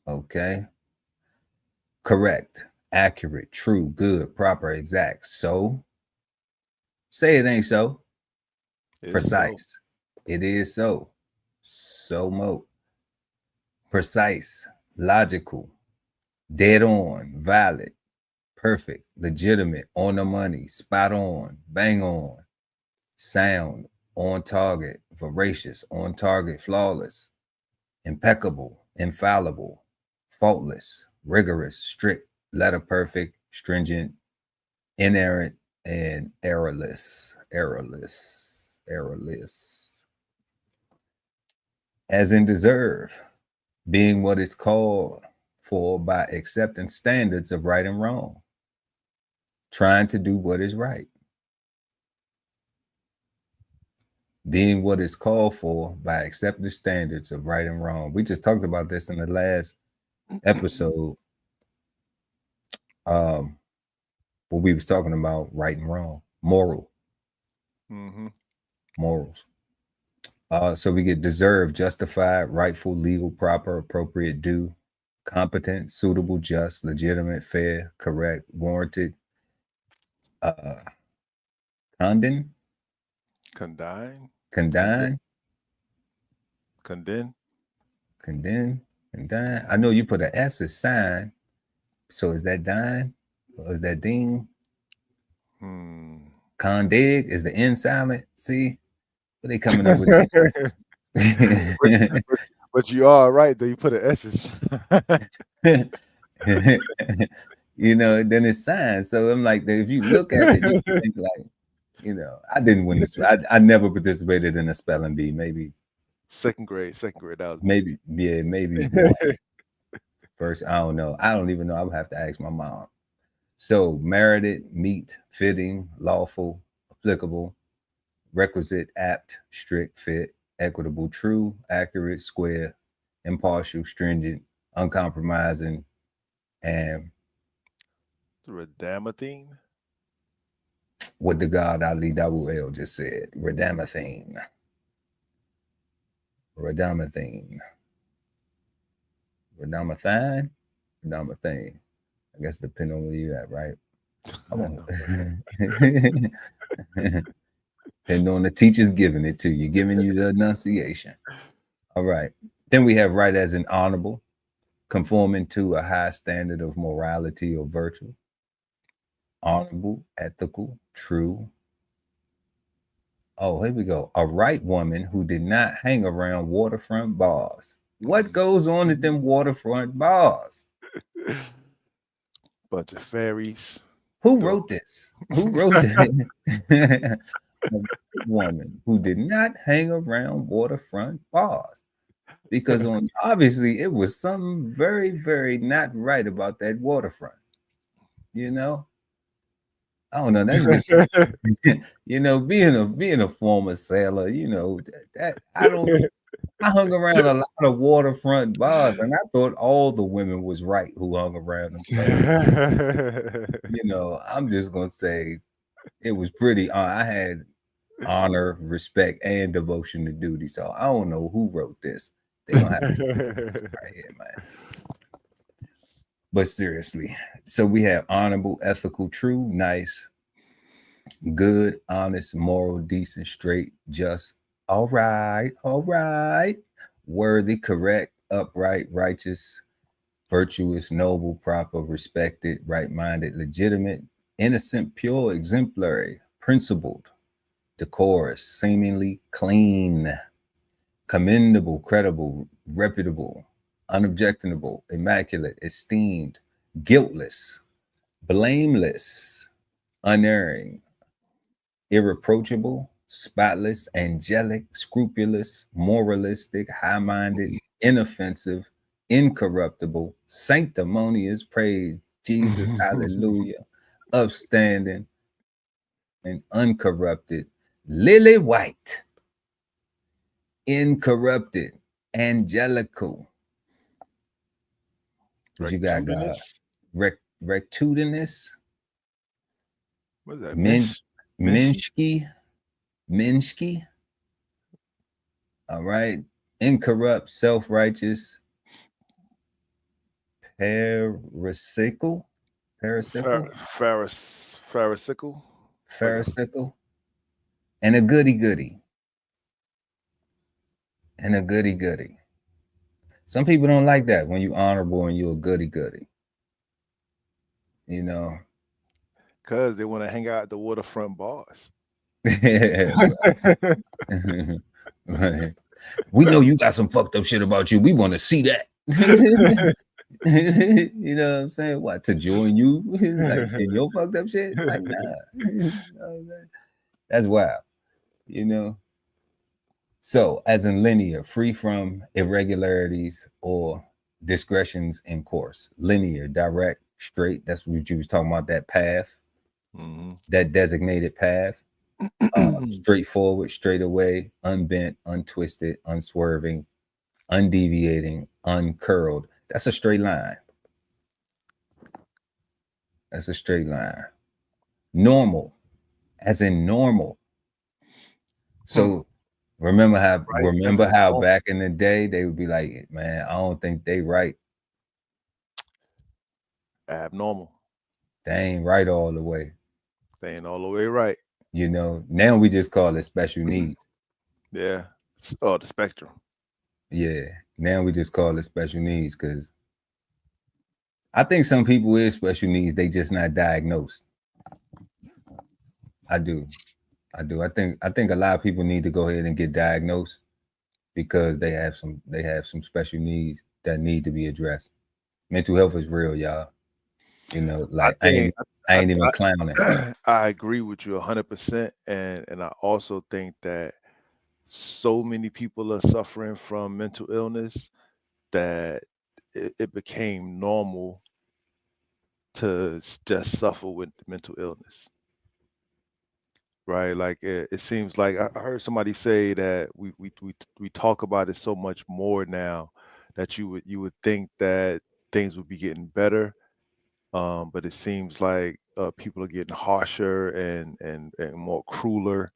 [SPEAKER 3] Okay. Correct, accurate, true, good, proper, exact. So say it ain't so. Precise. It is so. So mo. Precise, logical, dead on, valid, perfect, legitimate, on the money, spot on, bang on, sound, on target, voracious, on target, flawless, impeccable, infallible, faultless, rigorous, strict, letter perfect, stringent, inerrant, and errorless. As in deserve, being what is called for by accepting standards of right and wrong, trying to do what is right. Being what is called for by accepting standards of right and wrong. We just talked about this in the last episode. What we was talking about right and wrong, morals. So we get deserved, justified, rightful, legal, proper, appropriate, due, competent, suitable, just, legitimate, fair, correct, warranted, condemn,
[SPEAKER 4] Condemn.
[SPEAKER 3] I know you put an S as sign. So is that dine or is that ding? Condig is the N silent. See, what they coming up with?
[SPEAKER 4] But you are right though. You put an S.
[SPEAKER 3] You know, then it's sign. So I'm like, if you look at it, you think like, you know, I didn't win this. I never participated in a spelling bee. Maybe
[SPEAKER 4] second grade. That was
[SPEAKER 3] maybe one. First, I don't know. I don't even know. I would have to ask my mom. So merited, meet, fitting, lawful, applicable, requisite, apt, strict, fit, equitable, true, accurate, square, impartial, stringent, uncompromising, and
[SPEAKER 4] Redamathine.
[SPEAKER 3] What the God Ali Double L just said. Redamathine. Redamathine. I guess depending on where you at, right? Depending on the teacher's giving it to you, giving you the enunciation. All right. Then we have right as in honorable, conforming to a high standard of morality or virtue. Honorable, ethical, true. Oh, here we go. A right woman who did not hang around waterfront bars. What goes on at them waterfront bars?
[SPEAKER 4] Bunch of fairies.
[SPEAKER 3] Who wrote this? Who wrote this? A woman who did not hang around waterfront bars. Because obviously it was something very, very not right about that waterfront. You know? I don't know. That's you know, being a former sailor, you know, that I don't I hung around a lot of waterfront bars, and I thought all the women was right who hung around them. So, you know, I'm just gonna say it was pretty. I had honor, respect, and devotion to duty. So I don't know who wrote this. They're gonna have to right here, man. But seriously, so we have honorable, ethical, true, nice, good, honest, moral, decent, straight, just, all right, worthy, correct, upright, righteous, virtuous, noble, proper, respected, right-minded, legitimate, innocent, pure, exemplary, principled, decorous, seemingly clean, commendable, credible, reputable, unobjectionable, immaculate, esteemed, guiltless, blameless, unerring, irreproachable, spotless, angelic, scrupulous, moralistic, high minded, inoffensive, incorruptible, sanctimonious, praise Jesus, hallelujah, upstanding, and uncorrupted, lily white, incorrupted, angelical. What you got, God? Rectitudinous,
[SPEAKER 4] What is that?
[SPEAKER 3] Minsky. All right. Incorrupt, self-righteous, pharisaical, pharisaical, and a goody. Some people don't like that when you honorable and you're a goody. You know,
[SPEAKER 4] because they want to hang out at the waterfront bars.
[SPEAKER 3] right. We know you got some fucked up shit about you. We want to see that. You know what I'm saying? What, to join you like in your fucked up shit? Like, nah. You know, that's wild. You know. So, as in linear, free from irregularities or digressions in course. Linear, direct, straight. That's what you was talking about. That path, that designated path. Straightforward, straight away, unbent, untwisted, unswerving, undeviating, uncurled. That's a straight line. Normal, as in normal. So remember how back in the day they would be like, man, I don't think they right.
[SPEAKER 4] Abnormal.
[SPEAKER 3] They ain't right all the way.
[SPEAKER 4] They ain't all the way right.
[SPEAKER 3] You know, now we just call it special needs.
[SPEAKER 4] Yeah. Oh, the spectrum.
[SPEAKER 3] Yeah. Now we just call it special needs because I think some people is special needs. They just not diagnosed. I do. I think a lot of people need to go ahead and get diagnosed because they have some special needs that need to be addressed. Mental health is real, y'all. You know, like I ain't even clowning.
[SPEAKER 4] I agree with you 100%, and I also think that so many people are suffering from mental illness that it became normal to just suffer with mental illness. Right, like it seems like I heard somebody say that we talk about it so much more now that you would think that things would be getting better, but it seems like people are getting harsher and more crueler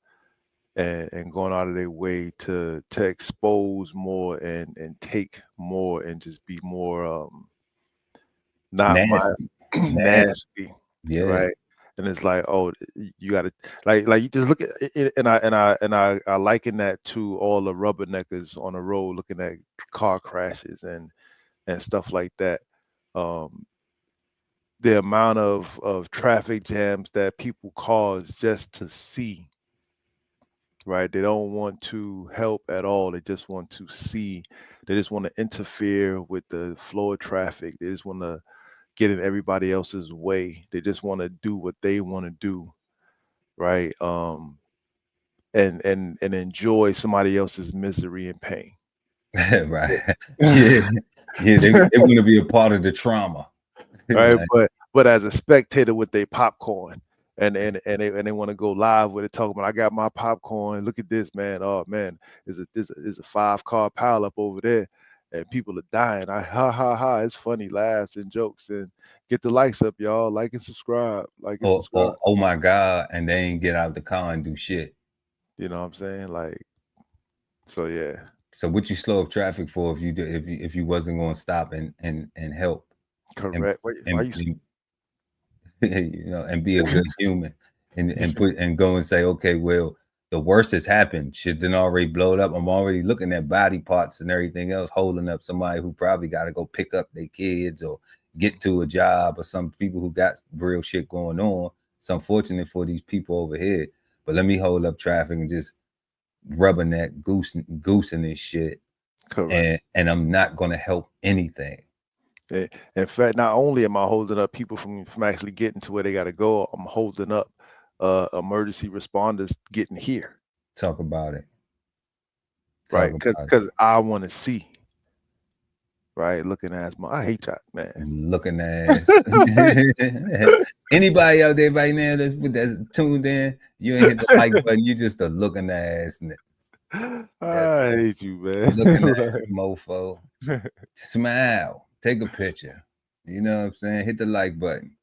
[SPEAKER 4] and going out of their way to expose more and take more and just be more not
[SPEAKER 3] Nasty.
[SPEAKER 4] nasty,
[SPEAKER 3] Yeah.
[SPEAKER 4] right? And it's like, oh, you got to like you just look at it, and I liken that to all the rubberneckers on the road looking at car crashes and stuff like that. Um, the amount of traffic jams that people cause just to see, right? They don't want to help at all. They just want to see. They just want to interfere with the flow of traffic. They just want to get in everybody else's way. They just want to do what they want to do, right? And enjoy somebody else's misery and pain.
[SPEAKER 3] Right. Yeah. Yeah. They want to be a part of the trauma.
[SPEAKER 4] Right.
[SPEAKER 3] Like,
[SPEAKER 4] But as a spectator with their popcorn, and they want to go live with it, talking about I got my popcorn. Look at this, man. Oh man, is a 5-car pileup over there, and people are dying. I ha ha ha. It's funny, laughs and jokes, and get the likes up, y'all. Like and subscribe. Like and subscribe.
[SPEAKER 3] Or oh my God, and they ain't get out the car and do shit.
[SPEAKER 4] You know what I'm saying? Like, so yeah.
[SPEAKER 3] So what you slow up traffic for if you wasn't going to stop and help?
[SPEAKER 4] Correct.
[SPEAKER 3] And you know, and be a good human and go and say, okay, well, the worst has happened. Shit done already blowed up. I'm already looking at body parts and everything else, holding up somebody who probably got to go pick up their kids or get to a job, or some people who got real shit going on. It's unfortunate for these people over here, but let me hold up traffic and just rubberneck goosing this shit.
[SPEAKER 4] Correct.
[SPEAKER 3] And I'm not going to help anything.
[SPEAKER 4] In fact, not only am I holding up people from actually getting to where they got to go, I'm holding up emergency responders getting here.
[SPEAKER 3] Talk about it.
[SPEAKER 4] Right, because I want to see. Right, looking ass, I hate y'all, man.
[SPEAKER 3] Looking ass. Anybody out there right now that's tuned in, you ain't hit the like button. You just a looking ass.
[SPEAKER 4] I hate you, man.
[SPEAKER 3] Looking ass mofo. Smile. Take a picture. You know what I'm saying? Hit the like button.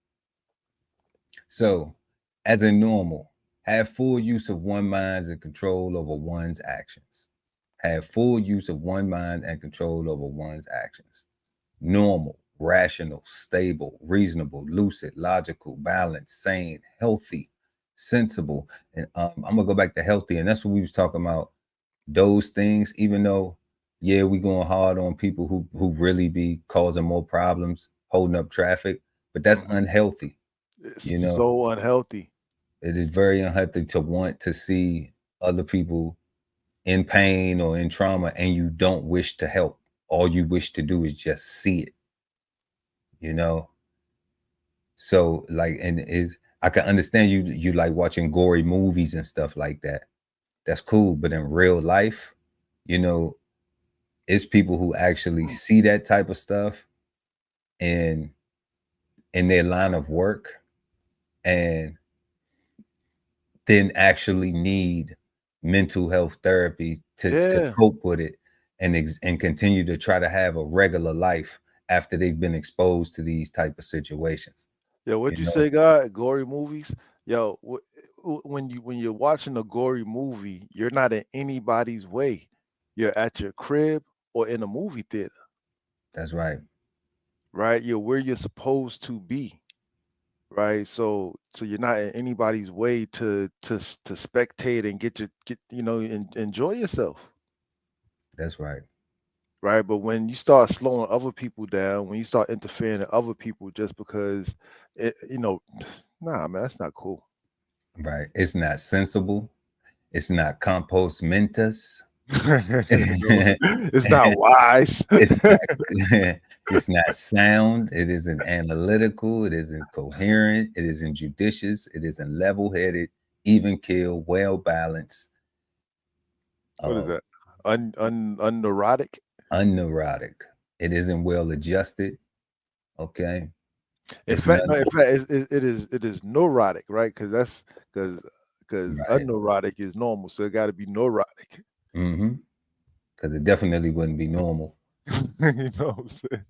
[SPEAKER 3] So, as a normal, have full use of one's mind and control over one's actions. Have full use of one's mind and control over one's actions. Normal, rational, stable, reasonable, lucid, logical, balanced, sane, healthy, sensible. And I'm gonna go back to healthy, and that's what we was talking about. Those things, even though, yeah, we going hard on people who really be causing more problems, holding up traffic, but that's unhealthy.
[SPEAKER 4] It's
[SPEAKER 3] you know,
[SPEAKER 4] so unhealthy.
[SPEAKER 3] It is very unhealthy to want to see other people in pain or in trauma, and you don't wish to help. All you wish to do is just see it. You know, so like, and I can understand you like watching gory movies and stuff like that. That's cool, but in real life, you know, it's people who actually see that type of stuff in their line of work, and then actually need mental health therapy to cope with it and continue to try to have a regular life after they've been exposed to these type of situations.
[SPEAKER 4] Yo, what'd you say, God? Gory movies? Yo, when you're watching a gory movie, you're not in anybody's way. You're at your crib or in a movie theater.
[SPEAKER 3] That's right.
[SPEAKER 4] Right? You're where you're supposed to be. Right? So you're not in anybody's way to spectate and get enjoy yourself.
[SPEAKER 3] That's right.
[SPEAKER 4] Right? But when you start slowing other people down, when you start interfering in other people just because nah, man, that's not cool.
[SPEAKER 3] Right. It's not sensible. It's not compos mentis.
[SPEAKER 4] It's not wise.
[SPEAKER 3] It's not sound. It isn't analytical. It isn't coherent. It isn't judicious. It isn't level-headed, even keel, well balanced.
[SPEAKER 4] What is that? Unneurotic?
[SPEAKER 3] Unneurotic. It isn't well adjusted. Okay.
[SPEAKER 4] In fact, it is neurotic, right? Because unneurotic is normal, so it got to be neurotic.
[SPEAKER 3] Mm-hmm. Because it definitely wouldn't be normal.
[SPEAKER 4] You know what I'm saying?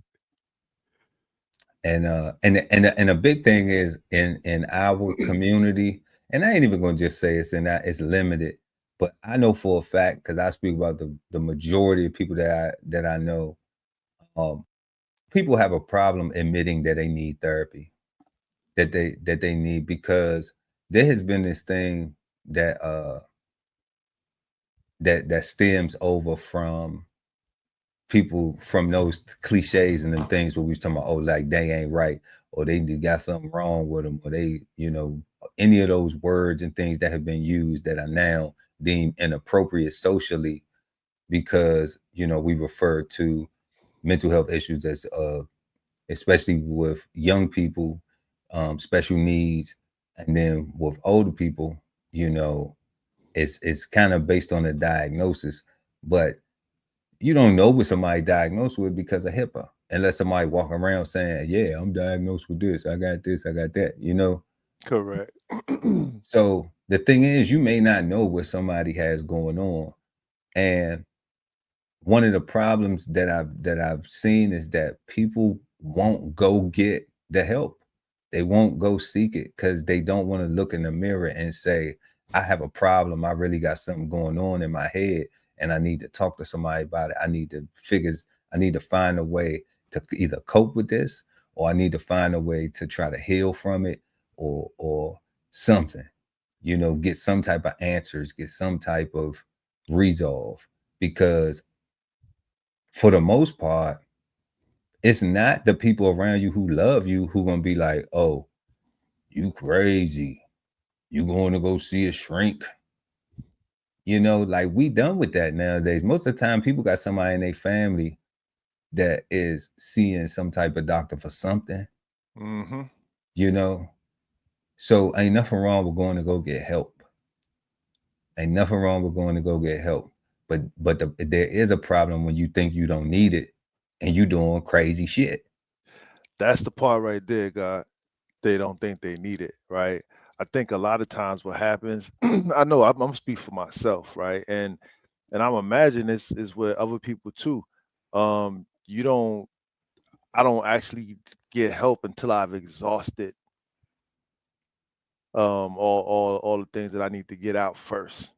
[SPEAKER 3] And a big thing is in our community, and I ain't even gonna just say it's limited, but I know for a fact, because I speak about the majority of people that I know, people have a problem admitting that they need therapy, that they need, because there has been this thing that stems over from people, from those cliches and them things where we was talking about, oh, like they ain't right, or they got something wrong with them, or they, any of those words and things that have been used that are now deemed inappropriate socially, because we refer to mental health issues as especially with young people, special needs, and then with older people, it's kind of based on a diagnosis, but you don't know what somebody diagnosed with because of HIPAA, unless somebody walking around saying, yeah, I'm diagnosed with this, I got this, I got that,
[SPEAKER 4] Correct.
[SPEAKER 3] So the thing is, you may not know what somebody has going on. And one of the problems that I've seen is that people won't go get the help. They won't go seek it because they don't want to look in the mirror and say, I have a problem. I really got something going on in my head and I need to talk to somebody about it. I need to find a way to either cope with this, or I need to find a way to try to heal from it, or something, get some type of answers, get some type of resolve. Because for the most part, it's not the people around you who love you who gonna be like, oh, you crazy, you going to go see a shrink. Like, we done with that nowadays. Most of the time people got somebody in their family that is seeing some type of doctor for something. So ain't nothing wrong with going to go get help. Ain't nothing wrong with going to go get help. But there is a problem when you think you don't need it and you doing crazy shit.
[SPEAKER 4] That's the part right there, God. They don't think they need it, right? I think a lot of times what happens, I know I'm speak for myself, right? And I'm imagine this is with other people too. You don't I don't actually get help until I've exhausted all the things that I need to get out first.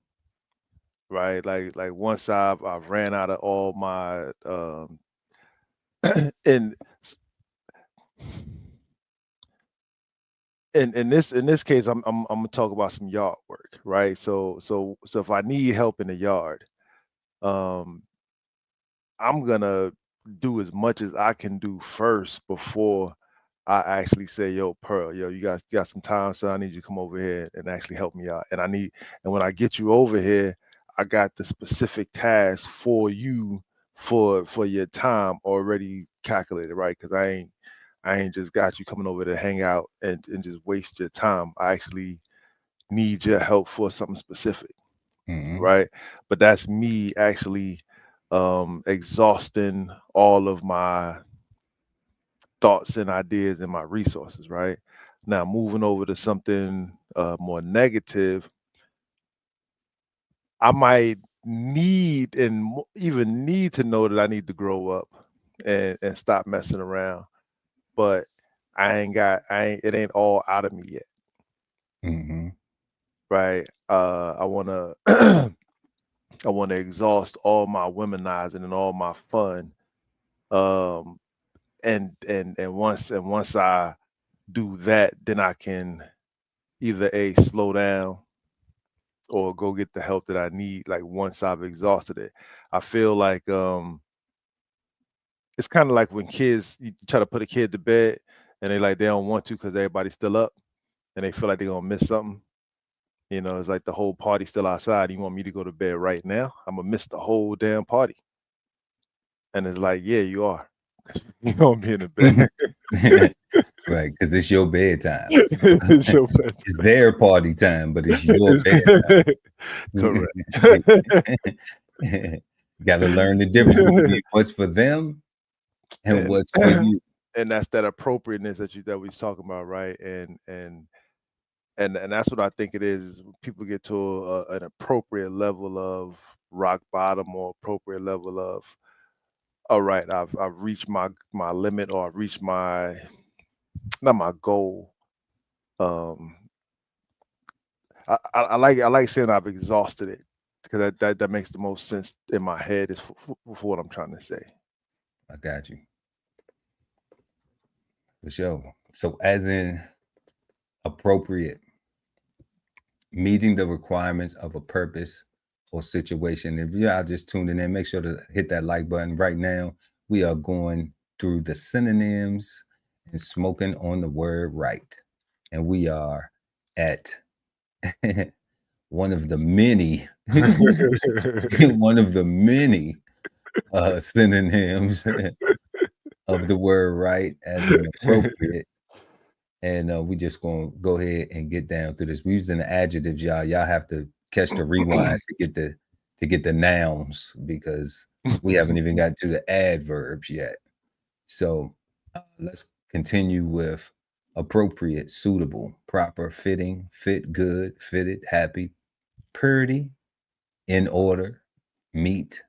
[SPEAKER 4] Right. Like once I've ran out of all my and in this case, I'm gonna talk about some yard work, right? So if I need help in the yard, um, I'm gonna do as much as I can do first before I actually say, "Yo, Pearl, yo, you guys got some time, so I need you to come over here and actually help me out." And when I get you over here, I got the specific task for you for your time already calculated, right? Because I ain't just got you coming over to hang out and just waste your time. I actually need your help for something specific, right? But that's me actually exhausting all of my thoughts and ideas and my resources, right? Now moving over to something more negative, I might need and even need to know that I need to grow up and stop messing around, but it ain't all out of me yet. Right. I wanna I wanna exhaust all my womanizing and all my fun. Um and once I do that, then I can either A, slow down or go get the help that I need, like once I've exhausted it. I feel like it's kind of like when kids, you try to put a kid to bed and they don't want to because everybody's still up and they feel like they're gonna miss something. It's like the whole party's still outside. You want me to go to bed right now? I'm gonna miss the whole damn party. And it's like, yeah, you are. You're gonna be in the bed.
[SPEAKER 3] Right, because it's your bedtime.
[SPEAKER 4] It's your bedtime.
[SPEAKER 3] It's their party time, but it's your bedtime.
[SPEAKER 4] Correct.
[SPEAKER 3] You got to learn the difference between what's for them and what's for you.
[SPEAKER 4] And that's that appropriateness that we was talking about, right? And that's what I think it is people get to an appropriate level of rock bottom or appropriate level of, all right, I've reached my limit, or I've reached my, not my goal. I like saying I've exhausted it, because that makes the most sense in my head is for what I'm trying to say.
[SPEAKER 3] I got you. For sure. So as in appropriate, meeting the requirements of a purpose or situation. If y'all just tuning in, make sure to hit that like button right now. We are going through the synonyms and smoking on the word right. And we are at one of the many synonyms of the word right as an appropriate. And we just gonna go ahead and get down through this. We're using the adjectives, y'all. Y'all have to catch the rewind to get the nouns, because we haven't even got to the adverbs yet. So let's continue with appropriate, suitable, proper, fitting, fit, good, fitted, happy, purdy, in order, meet,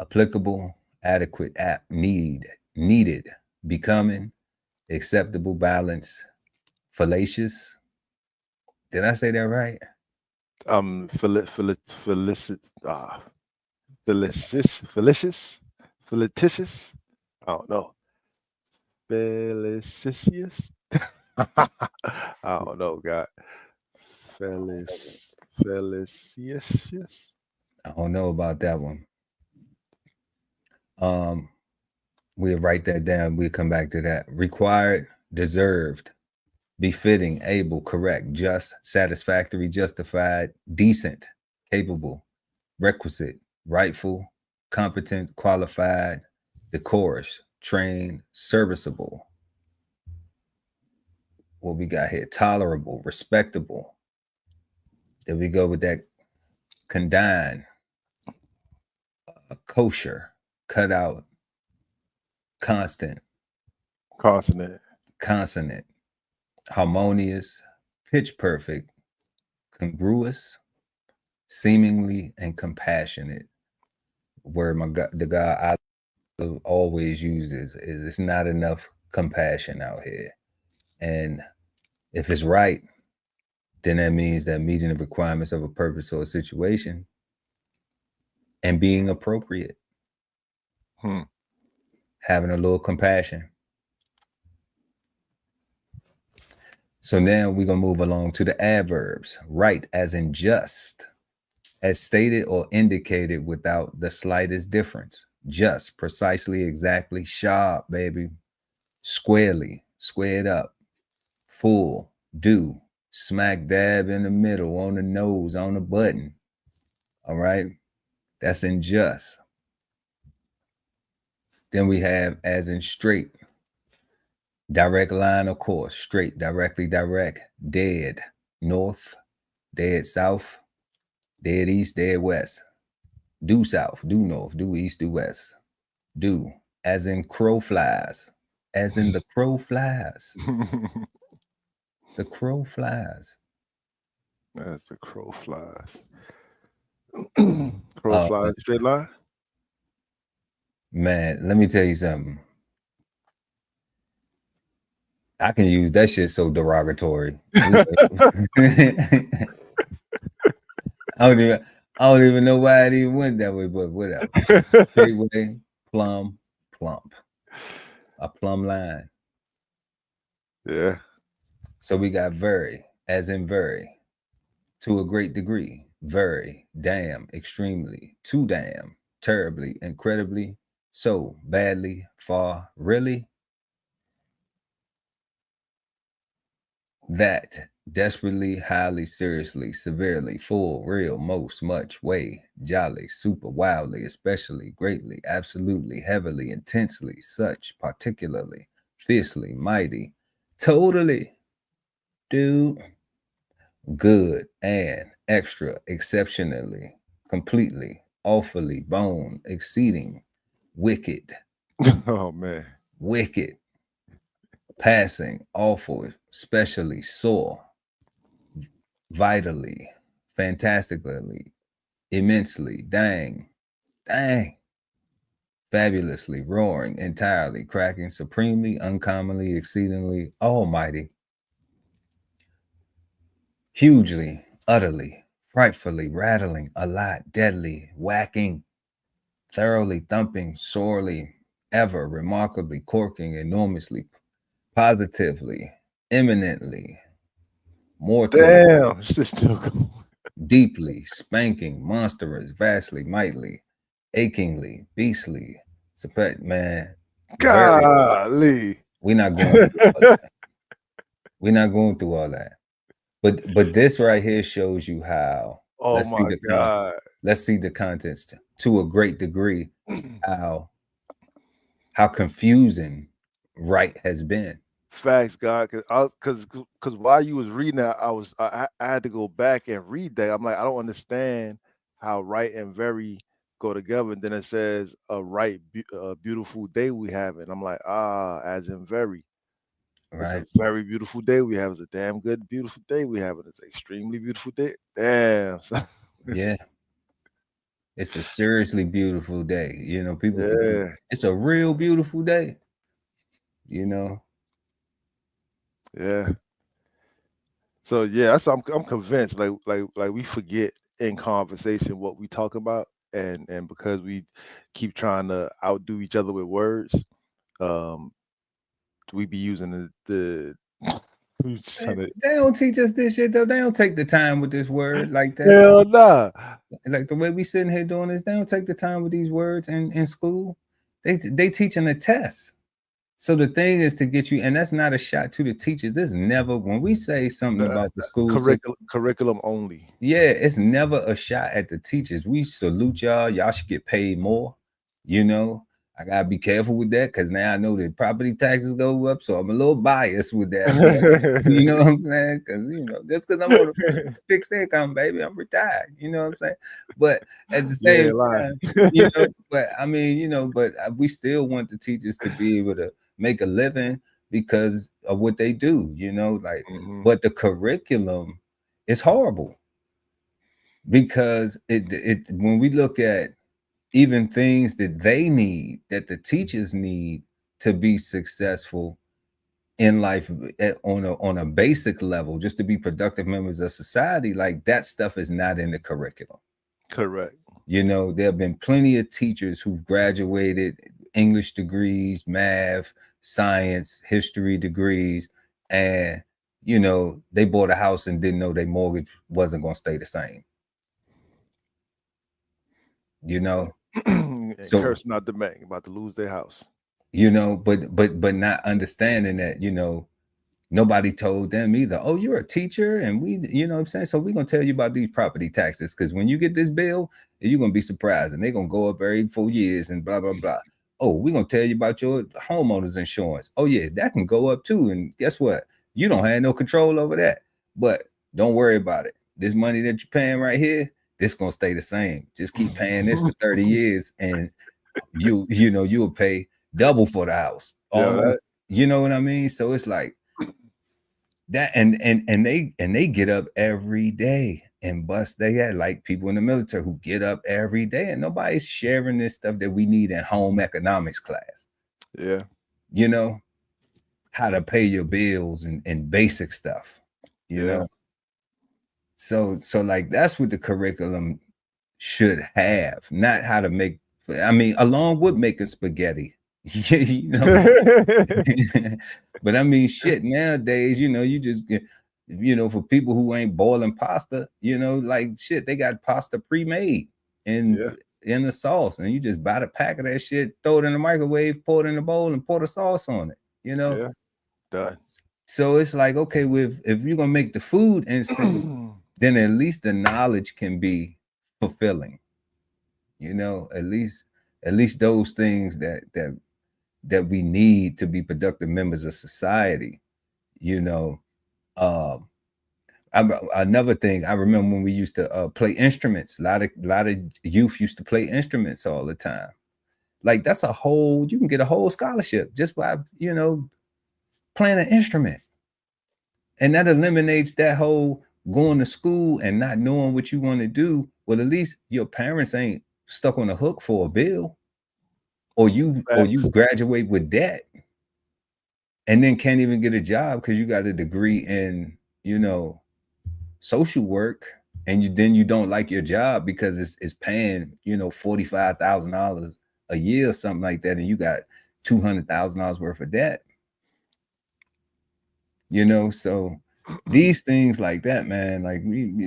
[SPEAKER 3] applicable, adequate, apt, needed, becoming, acceptable, balance, fallacious. Did I say that right?
[SPEAKER 4] Felicit, felicitious. I don't know. Felicitious. I don't know, God. Felicitious.
[SPEAKER 3] I don't know about that one. Um, we'll write that down. We'll come back to that. Required, deserved, befitting, able, correct, just, satisfactory, justified, decent, capable, requisite, rightful, competent, qualified, decorous, trained, serviceable. What we got here? Tolerable, respectable. Then we go with that condign, kosher, cut out, constant, consonant, harmonious, pitch perfect, congruous, seemingly, and compassionate. Where the guy I always uses is it's not enough compassion out here. And if it's right, then that means that meeting the requirements of a purpose or a situation and being appropriate. Having a little compassion. So now we're going to move along to the adverbs. Right as in just, as stated or indicated without the slightest difference. Just, precisely, exactly, sharp, baby. Squarely, squared up. Full, due, smack dab in the middle, on the nose, on the button. All right? That's in just. Then we have as in straight. Direct line, of course. Straight, directly, direct. Dead, north. Dead south. Dead east, dead west. Due south, due north, due east, due west. Due, as in crow flies. As in the crow flies. The crow flies.
[SPEAKER 4] As the crow flies. Crow flies, straight line.
[SPEAKER 3] Man, let me tell you something. I can use that shit so derogatory. I don't even know why it even went that way, but whatever. Straight way, plumb, plump. A plumb line.
[SPEAKER 4] Yeah.
[SPEAKER 3] So we got very, as in very, to a great degree, very, damn, extremely, too damn, terribly, incredibly, so, badly, far, really. That, desperately, highly, seriously, severely, full, real, most, much, way, jolly, super, wildly, especially, greatly, absolutely, heavily, intensely, such, particularly, fiercely, mighty, totally, dude, good, and, extra, exceptionally, completely, awfully, bone, exceeding, wicked.
[SPEAKER 4] Oh man.
[SPEAKER 3] Wicked, passing, awful, specially, sore, vitally, fantastically, immensely, dang, fabulously, roaring, entirely, cracking, supremely, uncommonly, exceedingly, almighty, hugely, utterly, frightfully, rattling, a lot, deadly, whacking, thoroughly, thumping, sorely, ever, remarkably, corking, enormously, positively, eminently, mortally,
[SPEAKER 4] Damn, shit still going.
[SPEAKER 3] deeply, spanking, monstrous, vastly, mightily, achingly, beastly, man, very.
[SPEAKER 4] Golly.
[SPEAKER 3] We're not going through all that. We're not going through all that. But this right here shows you how.
[SPEAKER 4] Oh my God.
[SPEAKER 3] Let's see the contents to a great degree. How confusing right has been.
[SPEAKER 4] Facts, God, because while you was reading that, I had to go back and read that. I'm like, I don't understand how right and very go together. And then it says a beautiful day we have, and I'm like, as in very. It's a
[SPEAKER 3] Right.
[SPEAKER 4] very beautiful day we have. It's a damn good, beautiful day we have. It's an extremely beautiful day. Damn. Son.
[SPEAKER 3] Yeah. It's a seriously beautiful day. You know, people,
[SPEAKER 4] Yeah.
[SPEAKER 3] it's a real beautiful day, you know.
[SPEAKER 4] Yeah. So yeah, I'm convinced. Like we forget in conversation what we talk about, and because we keep trying to outdo each other with words, um, we be using we just trying to,
[SPEAKER 3] They don't teach us this shit though. They don't take the time with this word like that.
[SPEAKER 4] hell nah.
[SPEAKER 3] Like the way we sitting here doing this, they don't take the time with these words in school. They teaching a test. So the thing is to get you, and that's not a shot to the teachers. This never when we say something about the school system.
[SPEAKER 4] Curriculum only.
[SPEAKER 3] Yeah, it's never a shot at the teachers. We salute y'all. Y'all should get paid more. You know, I gotta be careful with that because now I know that property taxes go up, so I'm a little biased with that. But you know what I'm saying? Because just because I'm on a fixed income, baby, I'm retired. You know what I'm saying? But at the
[SPEAKER 4] You
[SPEAKER 3] same
[SPEAKER 4] ain't lying.
[SPEAKER 3] time, but I mean, but we still want the teachers to be able to make a living because of what they do. Like,
[SPEAKER 4] Hmm.
[SPEAKER 3] but the curriculum is horrible because it when we look at even things that they need that the teachers need to be successful in life on a basic level just to be productive members of society, like that stuff is not in the curriculum.
[SPEAKER 4] Correct.
[SPEAKER 3] There have been plenty of teachers who've graduated English degrees, math, science, history degrees, and they bought a house and didn't know their mortgage wasn't going to stay the same.
[SPEAKER 4] And
[SPEAKER 3] So
[SPEAKER 4] cursing out the bank about to lose their house.
[SPEAKER 3] but not understanding that nobody told them either. Oh, you're a teacher, and what I'm saying, so we're gonna tell you about these property taxes because when you get this bill, you're gonna be surprised, and they're gonna go up every 4 years and blah blah blah. Oh, we're gonna tell you about your homeowner's insurance. Oh yeah, that can go up too, and guess what? You don't have no control over that, but don't worry about it. This money that you're paying right here, this gonna stay the same. Just keep paying this for 30 years, and you'll pay double for the house
[SPEAKER 4] Yeah,
[SPEAKER 3] almost. You know what I mean? So it's like that, and they get up every day and bust they had like people in the military who get up every day, and nobody's sharing this stuff that we need in home economics class.
[SPEAKER 4] yeah,
[SPEAKER 3] How to pay your bills and basic stuff. You
[SPEAKER 4] yeah.
[SPEAKER 3] know, so like that's what the curriculum should have, not how to make. I mean, along with making spaghetti, you know. But I mean, shit, nowadays, you just get, for people who ain't boiling pasta, like shit, they got pasta pre-made in
[SPEAKER 4] Yeah,
[SPEAKER 3] in the sauce, and you just buy the pack of that shit, throw it in the microwave, pour it in the bowl, and pour the sauce on it.
[SPEAKER 4] yeah. Done.
[SPEAKER 3] So it's like, okay, if you're gonna make the food instant, then at least the knowledge can be fulfilling. At least those things that we need to be productive members of society. You know, um, another thing I remember when we used to play instruments. A lot of youth used to play instruments all the time. Like that's you can get a whole scholarship just by playing an instrument, and that eliminates that whole going to school and not knowing what you want to do. Well, at least your parents ain't stuck on the hook for a bill, or you
[SPEAKER 4] Facts.
[SPEAKER 3] graduate with debt and then can't even get a job because you got a degree in social work, and then you don't like your job because it's paying $45,000 a year or something like that, and you got $200,000 worth of debt. So these things like that, man, like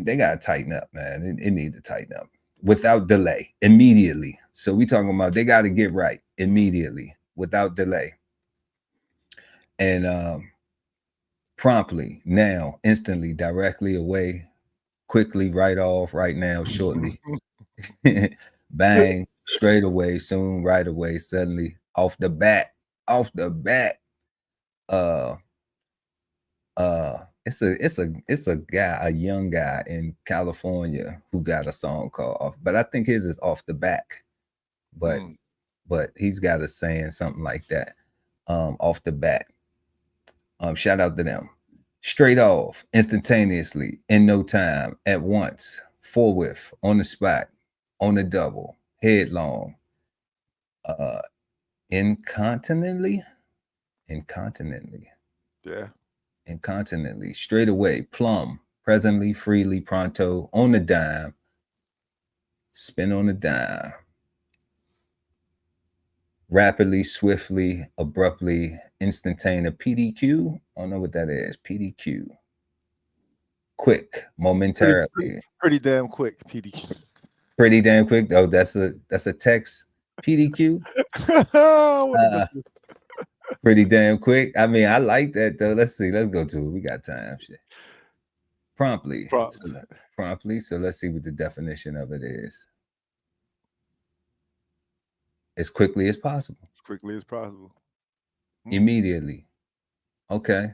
[SPEAKER 3] they gotta tighten up, man. It need to tighten up without delay, immediately. So we talking about they got to get right immediately without delay, and promptly, now, instantly, directly, away, quickly, right off, right now, shortly. Bang, straight away, soon, right away, suddenly, off the bat. uh it's a guy, a young guy in California who got a song called Off, but I think his is Off the Back. But
[SPEAKER 4] Mm.
[SPEAKER 3] but he's got a saying something like that. Off the bat. Shout out to them. Straight off, instantaneously, in no time, at once, forthwith, on the spot, on the double, headlong, incontinently,
[SPEAKER 4] Yeah.
[SPEAKER 3] incontinently, straight away, plumb, presently, freely, pronto, on the dime, spin on the dime, rapidly, swiftly, abruptly, instantaneous, PDQ. I don't know what that is. PDQ. Quick, momentarily.
[SPEAKER 4] Pretty damn quick, PDQ.
[SPEAKER 3] Pretty damn quick. Oh, that's a text. PDQ. Pretty damn quick. I mean, I like that though. Let's see. Let's go to it. We got time. Shit. Promptly. Promptly. So let's see what the definition of it is. As quickly as possible.
[SPEAKER 4] As quickly as possible.
[SPEAKER 3] Immediately. Okay.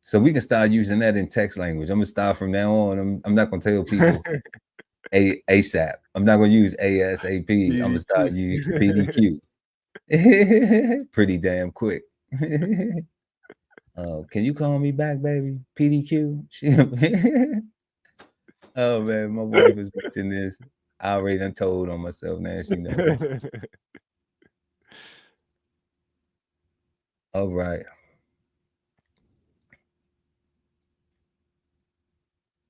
[SPEAKER 3] So we can start using that in text language. I'm gonna start from now on. I'm not gonna tell people ASAP. I'm not gonna use ASAP. PDQ. I'm gonna start using PDQ. Pretty damn quick. Can you call me back, baby? PDQ. Oh man, my wife is watching this. I already done told on myself now. She knows. All right.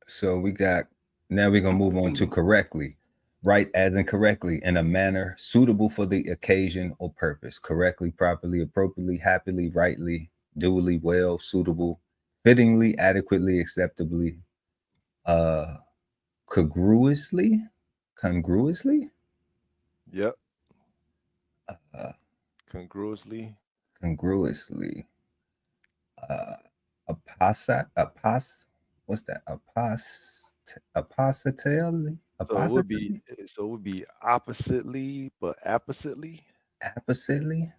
[SPEAKER 3] So we got, now we're going to move on to correctly. Right as in correctly, in a manner suitable for the occasion or purpose. Correctly, properly, appropriately, happily, rightly, duly, well, suitable, fittingly, adequately, acceptably, congruously.
[SPEAKER 4] Yep. Congruously.
[SPEAKER 3] What's that? Appositely.
[SPEAKER 4] So it would be oppositely, but appositely.
[SPEAKER 3] Appositely.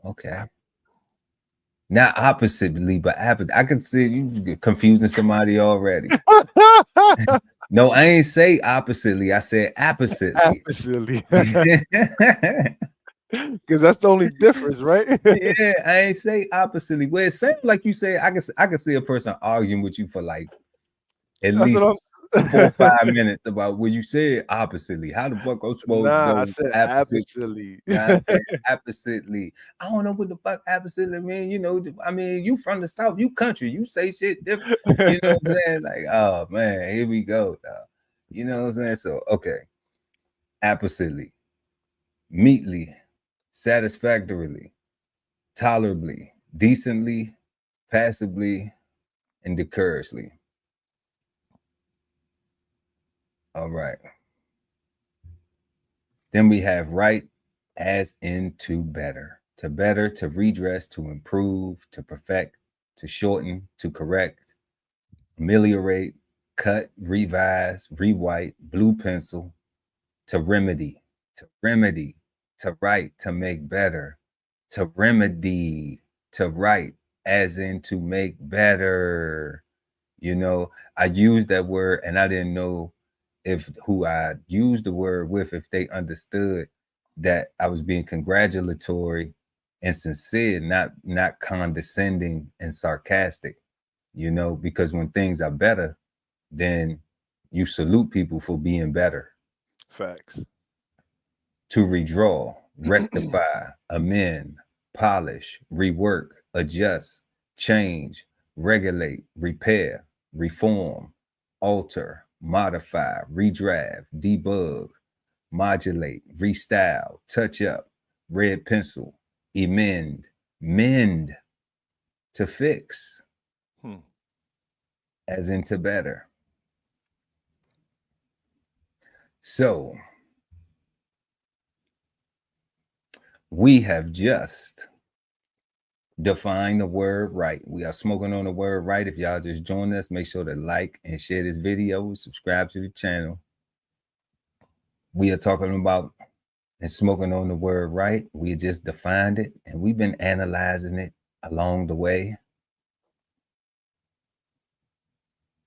[SPEAKER 3] Okay. Not oppositely, but I can see you confusing somebody already. No, I ain't say oppositely. I said appositely.
[SPEAKER 4] Because that's the only difference, right?
[SPEAKER 3] Yeah, I ain't say oppositely. Well, it sounds like you say I can see a person arguing with you for like at least 4 or 5 minutes about when you said oppositely. How the fuck I'm supposed to go?
[SPEAKER 4] I said oppositely.
[SPEAKER 3] I said oppositely. I don't know what the fuck oppositely mean. You know, I mean, you from the South, you country, you say shit different. You know what I'm saying? Like, oh man, here we go. You know what I'm saying? So okay, oppositely, meetly, satisfactorily, tolerably, decently, passably, and decorously. All right. Then we have right as in to better, to redress, to improve, to perfect, to shorten, to correct, ameliorate, cut, revise, rewrite, blue pencil, to remedy, to write, to make better, to remedy, to write, as in to make better. You know, I used that word and I didn't know if who I used the word with, if they understood that I was being congratulatory and sincere, not condescending and sarcastic, you know, because when things are better, then you salute people for being better.
[SPEAKER 4] Facts.
[SPEAKER 3] To redraw, rectify, amend, polish, rework, adjust, change, regulate, repair, reform, alter, modify, redraft, debug, modulate, restyle, touch up, red pencil, amend, mend, to fix, as into better. So we have just defined the word right. We are smoking on the word right. If y'all just joined us, make sure to like and share this video, subscribe to the channel. We are talking about and smoking on the word right. We just defined it and we've been analyzing it along the way.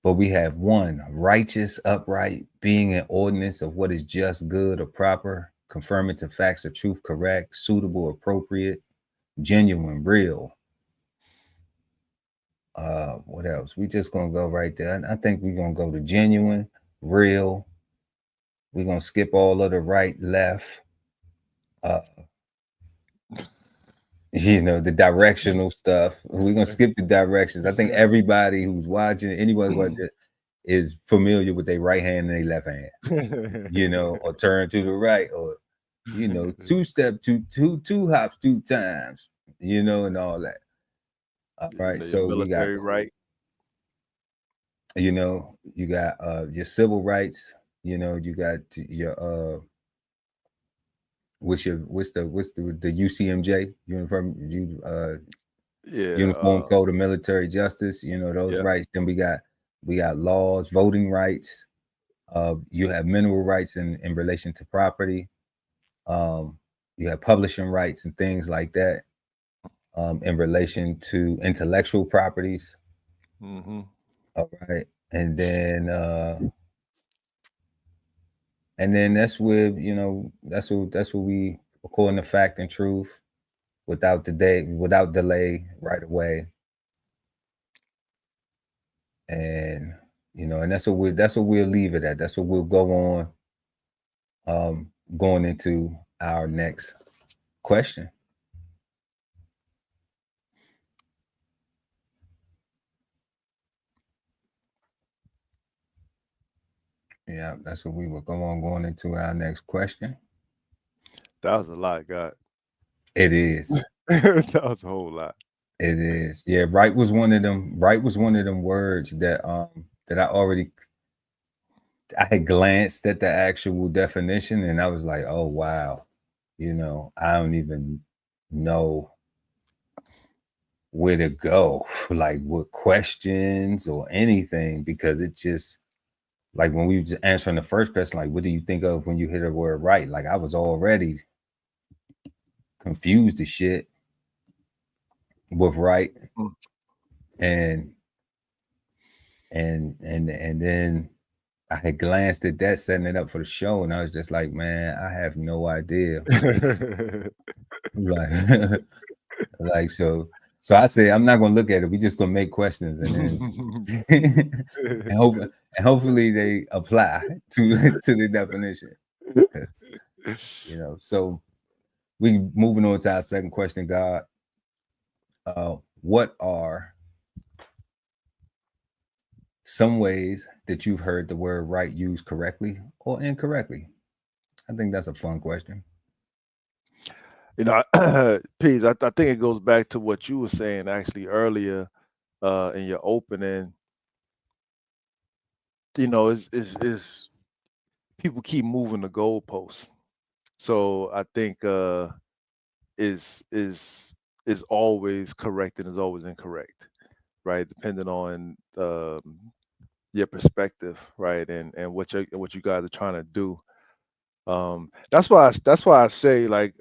[SPEAKER 3] But we have one, righteous, upright, being an ordinance of what is just, good, or proper, confirming to facts or truth, correct, suitable, appropriate, genuine, real. What else? We just gonna go right there. I think we're gonna go to genuine, real. We're gonna skip all of the right, left. The directional stuff. We're gonna skip the directions. I think everybody who's watching, anybody watching, is familiar with their right hand and their left hand. Or turn to the right, or two step, two hops, two times. And all that. All right, so we got
[SPEAKER 4] military right.
[SPEAKER 3] You got your civil rights. You got your what's the UCMJ uniform uniform code of military justice. Those rights. Then we got laws, voting rights. You have mineral rights in relation to property. You have publishing rights and things like that. In relation to intellectual properties.
[SPEAKER 4] Mm-hmm.
[SPEAKER 3] All right, and then that's where that's what we, according to fact and truth, without delay, right away. And and that's what we'll leave it at. That's what we'll go on going into our next question. Yeah, that's what we will go on going into our next question.
[SPEAKER 4] That was a lot, God.
[SPEAKER 3] It is.
[SPEAKER 4] That was a whole lot.
[SPEAKER 3] It is. Yeah, right was one of them words that I had glanced at the actual definition and I was like, oh wow. I don't even know where to go, like what questions or anything, because it just, like when we were answering the first question, like what do you think of when you hit a word right? Like I was already confused as shit with right. And then I had glanced at that, setting it up for the show, and I was just like, man, I have no idea. like so I say I'm not gonna look at it. We just gonna make questions and then and hopefully they apply to the definition. So we moving on to our second question, God. What are some ways that you've heard the word right used correctly or incorrectly? I think that's a fun question.
[SPEAKER 4] Peace, I think it goes back to what you were saying actually earlier in your opening. Is people keep moving the goalposts. So I think is always correct and is always incorrect, right? Depending on your perspective, right, and what you guys are trying to do. That's why I say, like,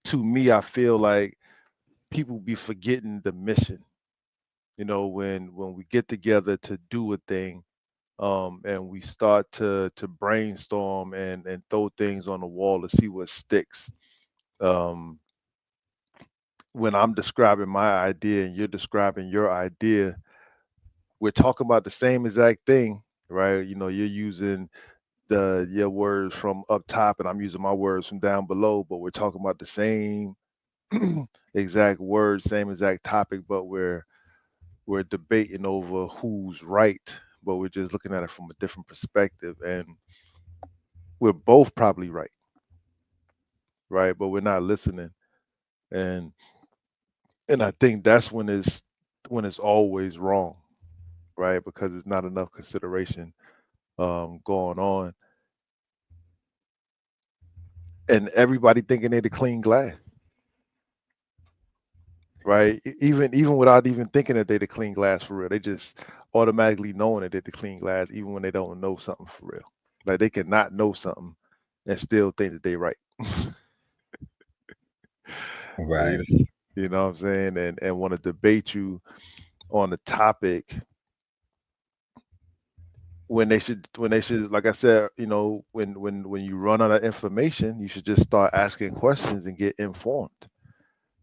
[SPEAKER 4] to me, I feel like people be forgetting the mission. When we get together to do a thing, and we start to brainstorm and throw things on the wall to see what sticks. When I'm describing my idea and you're describing your idea, we're talking about the same exact thing, right? You're using your words from up top and I'm using my words from down below, but we're talking about the same exact words, same exact topic, but we're debating over who's right, but we're just looking at it from a different perspective, and we're both probably right, but we're not listening. And I think that's when it's always wrong, right? Because there's not enough consideration going on, and everybody thinking they're the clean glass, right? Even without even thinking that they're the clean glass for real, they just automatically knowing that they're the clean glass, even when they don't know something for real. Like they can not know something and still think that they're right.
[SPEAKER 3] Right.
[SPEAKER 4] You know what I'm saying? And want to debate you on a topic when they should, like I said, when you run out of information, you should just start asking questions and get informed.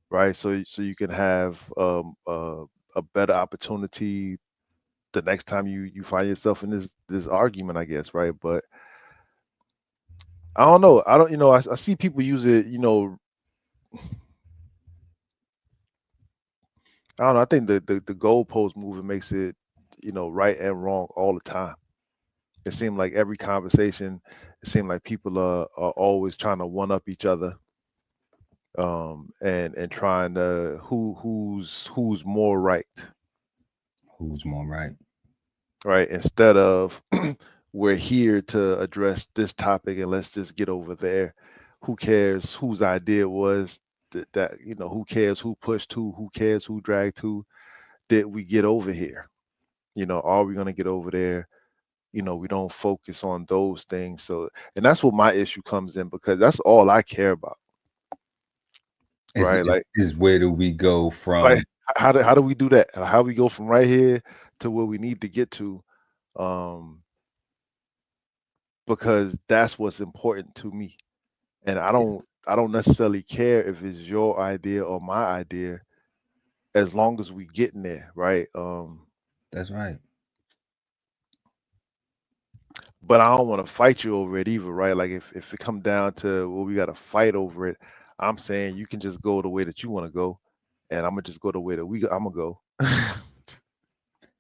[SPEAKER 4] right? So you can have a better opportunity the next time you find yourself in this argument, I guess, right? But I don't know. I don't, I see people use it, I don't know. I think the goalpost movement makes it, right and wrong all the time. It seemed like every conversation, it seemed like people are always trying to one up each other, and trying to who's more right,
[SPEAKER 3] Who's more right?
[SPEAKER 4] right? Instead of we're here to address this topic and let's just get over there. Who cares whose idea was that, who cares who pushed who cares who dragged who? Did we get over here? Are we gonna get over there? We don't focus on those things. So, and that's what my issue comes in, because that's all I care about,
[SPEAKER 3] Is
[SPEAKER 4] right?
[SPEAKER 3] is where do we go
[SPEAKER 4] Like
[SPEAKER 3] from?
[SPEAKER 4] how do we do that? How we go from right here to where we need to get to? Um, because that's what's important to me. And I don't necessarily care if it's your idea or my idea, as long as we getting there, right?
[SPEAKER 3] That's right.
[SPEAKER 4] But I don't want to fight you over it either, right? Like if it come down to, well, we got to fight over it, I'm saying you can just go the way that you want to go, and I'm gonna just go the way that I'm gonna go.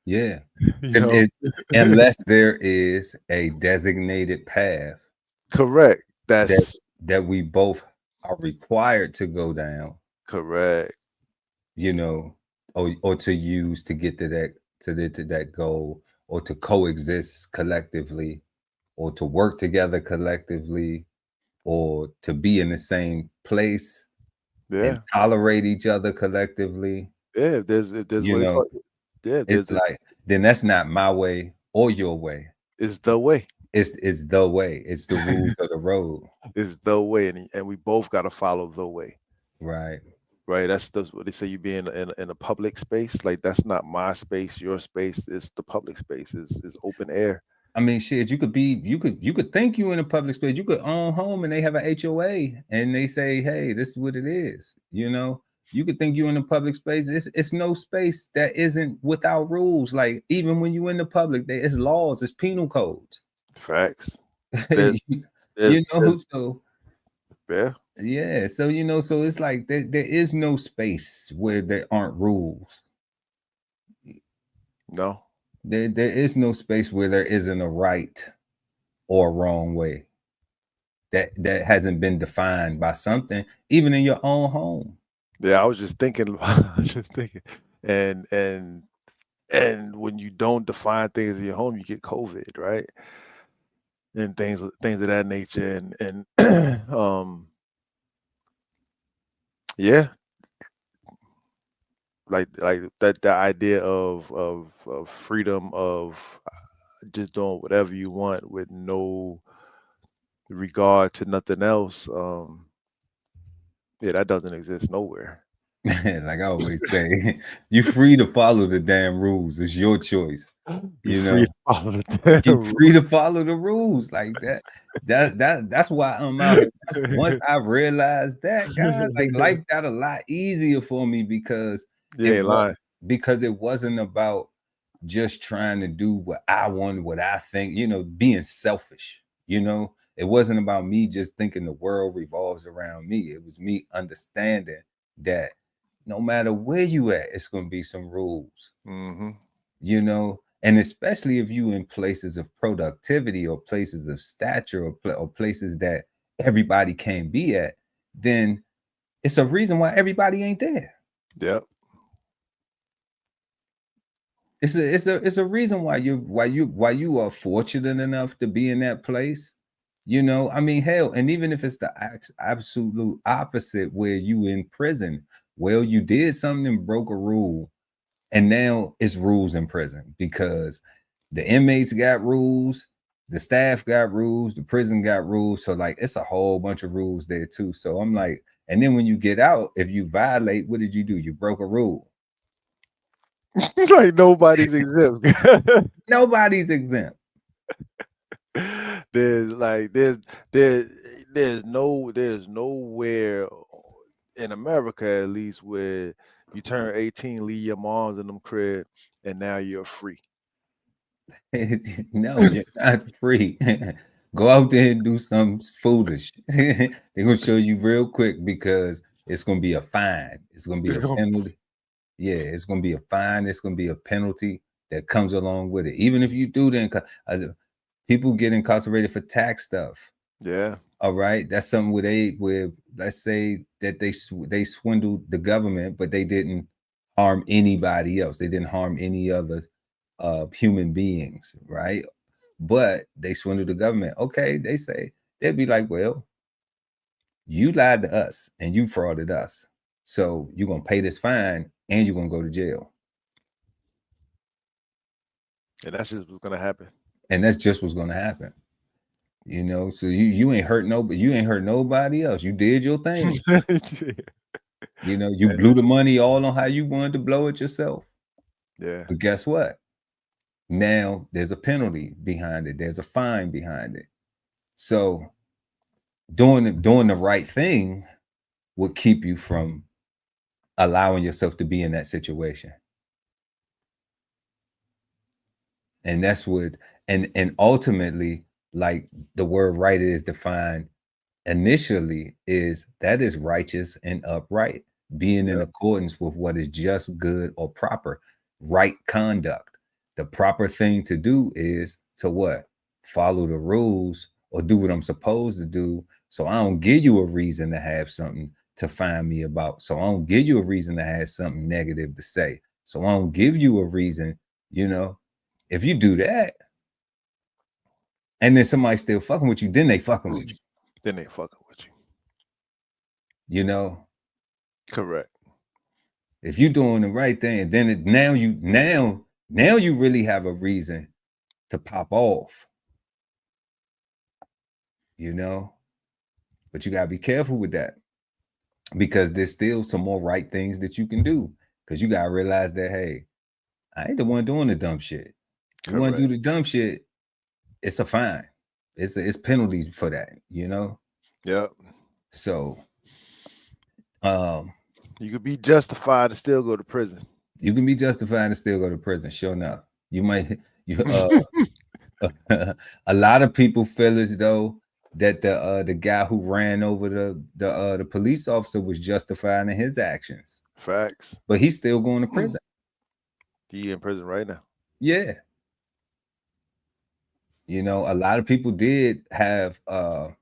[SPEAKER 3] Yeah.
[SPEAKER 4] you
[SPEAKER 3] If
[SPEAKER 4] know,
[SPEAKER 3] it, unless there is a designated path
[SPEAKER 4] correct.
[SPEAKER 3] that
[SPEAKER 4] That's
[SPEAKER 3] we both are required to go down,
[SPEAKER 4] correct.
[SPEAKER 3] you know, or to use to get to that goal, or to coexist collectively, or to work together collectively, or to be in the same place and
[SPEAKER 4] Yeah,
[SPEAKER 3] tolerate each other collectively,
[SPEAKER 4] yeah. If there's
[SPEAKER 3] you
[SPEAKER 4] what it
[SPEAKER 3] know,
[SPEAKER 4] called. Yeah,
[SPEAKER 3] it's like, then that's not my way or your way.
[SPEAKER 4] it's the way.
[SPEAKER 3] It's the way. It's the rules of the road.
[SPEAKER 4] It's the way, and we both got to follow the way.
[SPEAKER 3] Right.
[SPEAKER 4] Right, that's what they say. You be in a public space, like that's not my space, your space. It's the public space. Is open air.
[SPEAKER 3] I mean, shit, you could think you in a public space. You could own home and they have an HOA and they say, hey, this is what it is. You could think you in a public space. It's no space that isn't without rules. Like, even when you in the public, it's laws, it's penal codes.
[SPEAKER 4] Facts. There's
[SPEAKER 3] you,
[SPEAKER 4] there's there's
[SPEAKER 3] so
[SPEAKER 4] yeah.
[SPEAKER 3] yeah, so so it's like there is no space where there aren't rules.
[SPEAKER 4] No.
[SPEAKER 3] There is no space where there isn't a right or a wrong way that hasn't been defined by something, even in your own home.
[SPEAKER 4] Yeah, I was just thinking. I was just thinking, and when you don't define things in your home, you get COVID, right? And things of that nature, and yeah, like that the idea of freedom, of just doing whatever you want with no regard to nothing else. Yeah, that doesn't exist nowhere.
[SPEAKER 3] Like I always say, you free to follow the damn rules. It's your choice.
[SPEAKER 4] Be free to follow the
[SPEAKER 3] You
[SPEAKER 4] damn
[SPEAKER 3] free
[SPEAKER 4] rule.
[SPEAKER 3] to follow the rules like that. That's why I'm out here. Once I realized that, guys, like, life got a lot easier for me because
[SPEAKER 4] You
[SPEAKER 3] it
[SPEAKER 4] ain't
[SPEAKER 3] was
[SPEAKER 4] lying.
[SPEAKER 3] it wasn't about just trying to do what I want, what I think, being selfish. It wasn't about me just thinking the world revolves around me. It was me understanding that no matter where you at, it's gonna be some rules.
[SPEAKER 4] Hmm.
[SPEAKER 3] And especially if you in places of productivity or places of stature, or places that everybody can't be at, then it's a reason why everybody ain't there.
[SPEAKER 4] Yep.
[SPEAKER 3] It's a reason why you are fortunate enough to be in that place. I mean, hell, and even if it's the absolute opposite, where you in prison, well, you did something and broke a rule, and now it's rules in prison because the inmates got rules, the staff got rules, the prison got rules. So, like, it's a whole bunch of rules there too. So I'm like, and then when you get out, if you violate, what did you do? You broke a rule.
[SPEAKER 4] Like nobody's exempt.
[SPEAKER 3] Nobody's exempt.
[SPEAKER 4] There's like there's nowhere in America at least, where you turn 18, leave your moms in them crib, and now you're free.
[SPEAKER 3] No, you're not free. Go out there and do something foolish. They're gonna show you real quick because it's gonna be a fine. It's gonna be
[SPEAKER 4] It's
[SPEAKER 3] a
[SPEAKER 4] gonna
[SPEAKER 3] penalty. Yeah, it's gonna be a fine. It's gonna be a penalty that comes along with it. Even if you do the people get incarcerated for tax stuff.
[SPEAKER 4] yeah,
[SPEAKER 3] All right, that's something where let's say that they swindled the government, but they didn't harm anybody else. They didn't harm any other human beings, right? But they swindled the government. Okay, they say they'd be like, well, you lied to us and you frauded us, so you're gonna pay this fine and you're gonna go to jail.
[SPEAKER 4] and that's just what's gonna happen.
[SPEAKER 3] And that's just what's gonna happen. You know, so you ain't hurt nobody, you ain't hurt nobody else. You did your thing. You know, you
[SPEAKER 4] And
[SPEAKER 3] blew the
[SPEAKER 4] it's,
[SPEAKER 3] money all on how you wanted to blow it yourself.
[SPEAKER 4] yeah,
[SPEAKER 3] But guess what? Now there's a penalty behind it. There's a fine behind it. So doing the right thing would keep you from allowing yourself to be in that situation. And that's what and ultimately, like the word right is defined initially, is that is righteous and upright, being in
[SPEAKER 4] yeah,
[SPEAKER 3] accordance with what is just, good, or proper, right conduct. The proper thing to do is to what? Follow the rules or do what I'm supposed to do. So I don't give you a reason to have something to find me about. So I don't give you a reason to have something negative to say. So I don't give you a reason, you know. If you do that, and then somebody still fucking with you, then they fucking with you,
[SPEAKER 4] then they fucking with you.
[SPEAKER 3] you know.
[SPEAKER 4] Correct.
[SPEAKER 3] If you're doing the right thing, then now you really have a reason to pop off, you know. But you gotta be careful with that because there's still some more right things that you can do. Because you gotta realize that, hey, I ain't the one doing the dumb shit. You want to do
[SPEAKER 4] Correct.
[SPEAKER 3] the dumb shit, it's a fine. It's penalties for that, you know.
[SPEAKER 4] Yep.
[SPEAKER 3] So um
[SPEAKER 4] You could be justified and still go to prison.
[SPEAKER 3] you can be justified and still go to prison. Sure enough, you might you a lot of people feel as though that the guy who ran over the police officer was justified in his actions,
[SPEAKER 4] Facts.
[SPEAKER 3] but he's still going to prison.
[SPEAKER 4] He in prison right now.
[SPEAKER 3] Yeah, you know, a lot of people did have an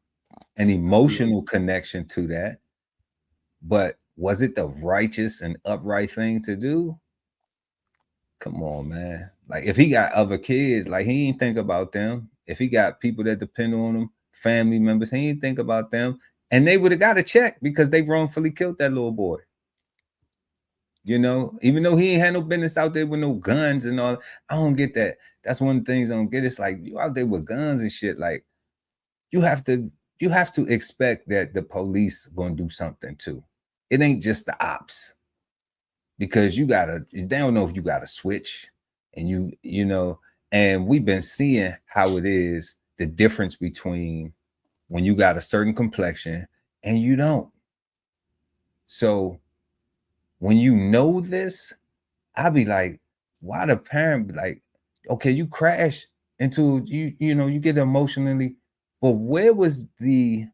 [SPEAKER 3] emotional connection to that, but was it the righteous and upright thing to do? Come on, man. Like if he got other kids, like he ain't think about them. If he got people that depend on him, family members, he ain't think about them. And they would have got a check because they wrongfully killed that little boy. You know, even though he ain't had no business out there with no guns and all. I don't get that. That's one of the things I don't get. It's like you out there with guns and shit. Like you have to expect that the police gonna do something too. It ain't just the ops. Because they don't know if you gotta switch and you know, and we've been seeing how it is, the difference between when you got a certain complexion and you don't. So when you know this, I be like, why the parent be like, okay, you crash into you know, you get emotionally, but where was that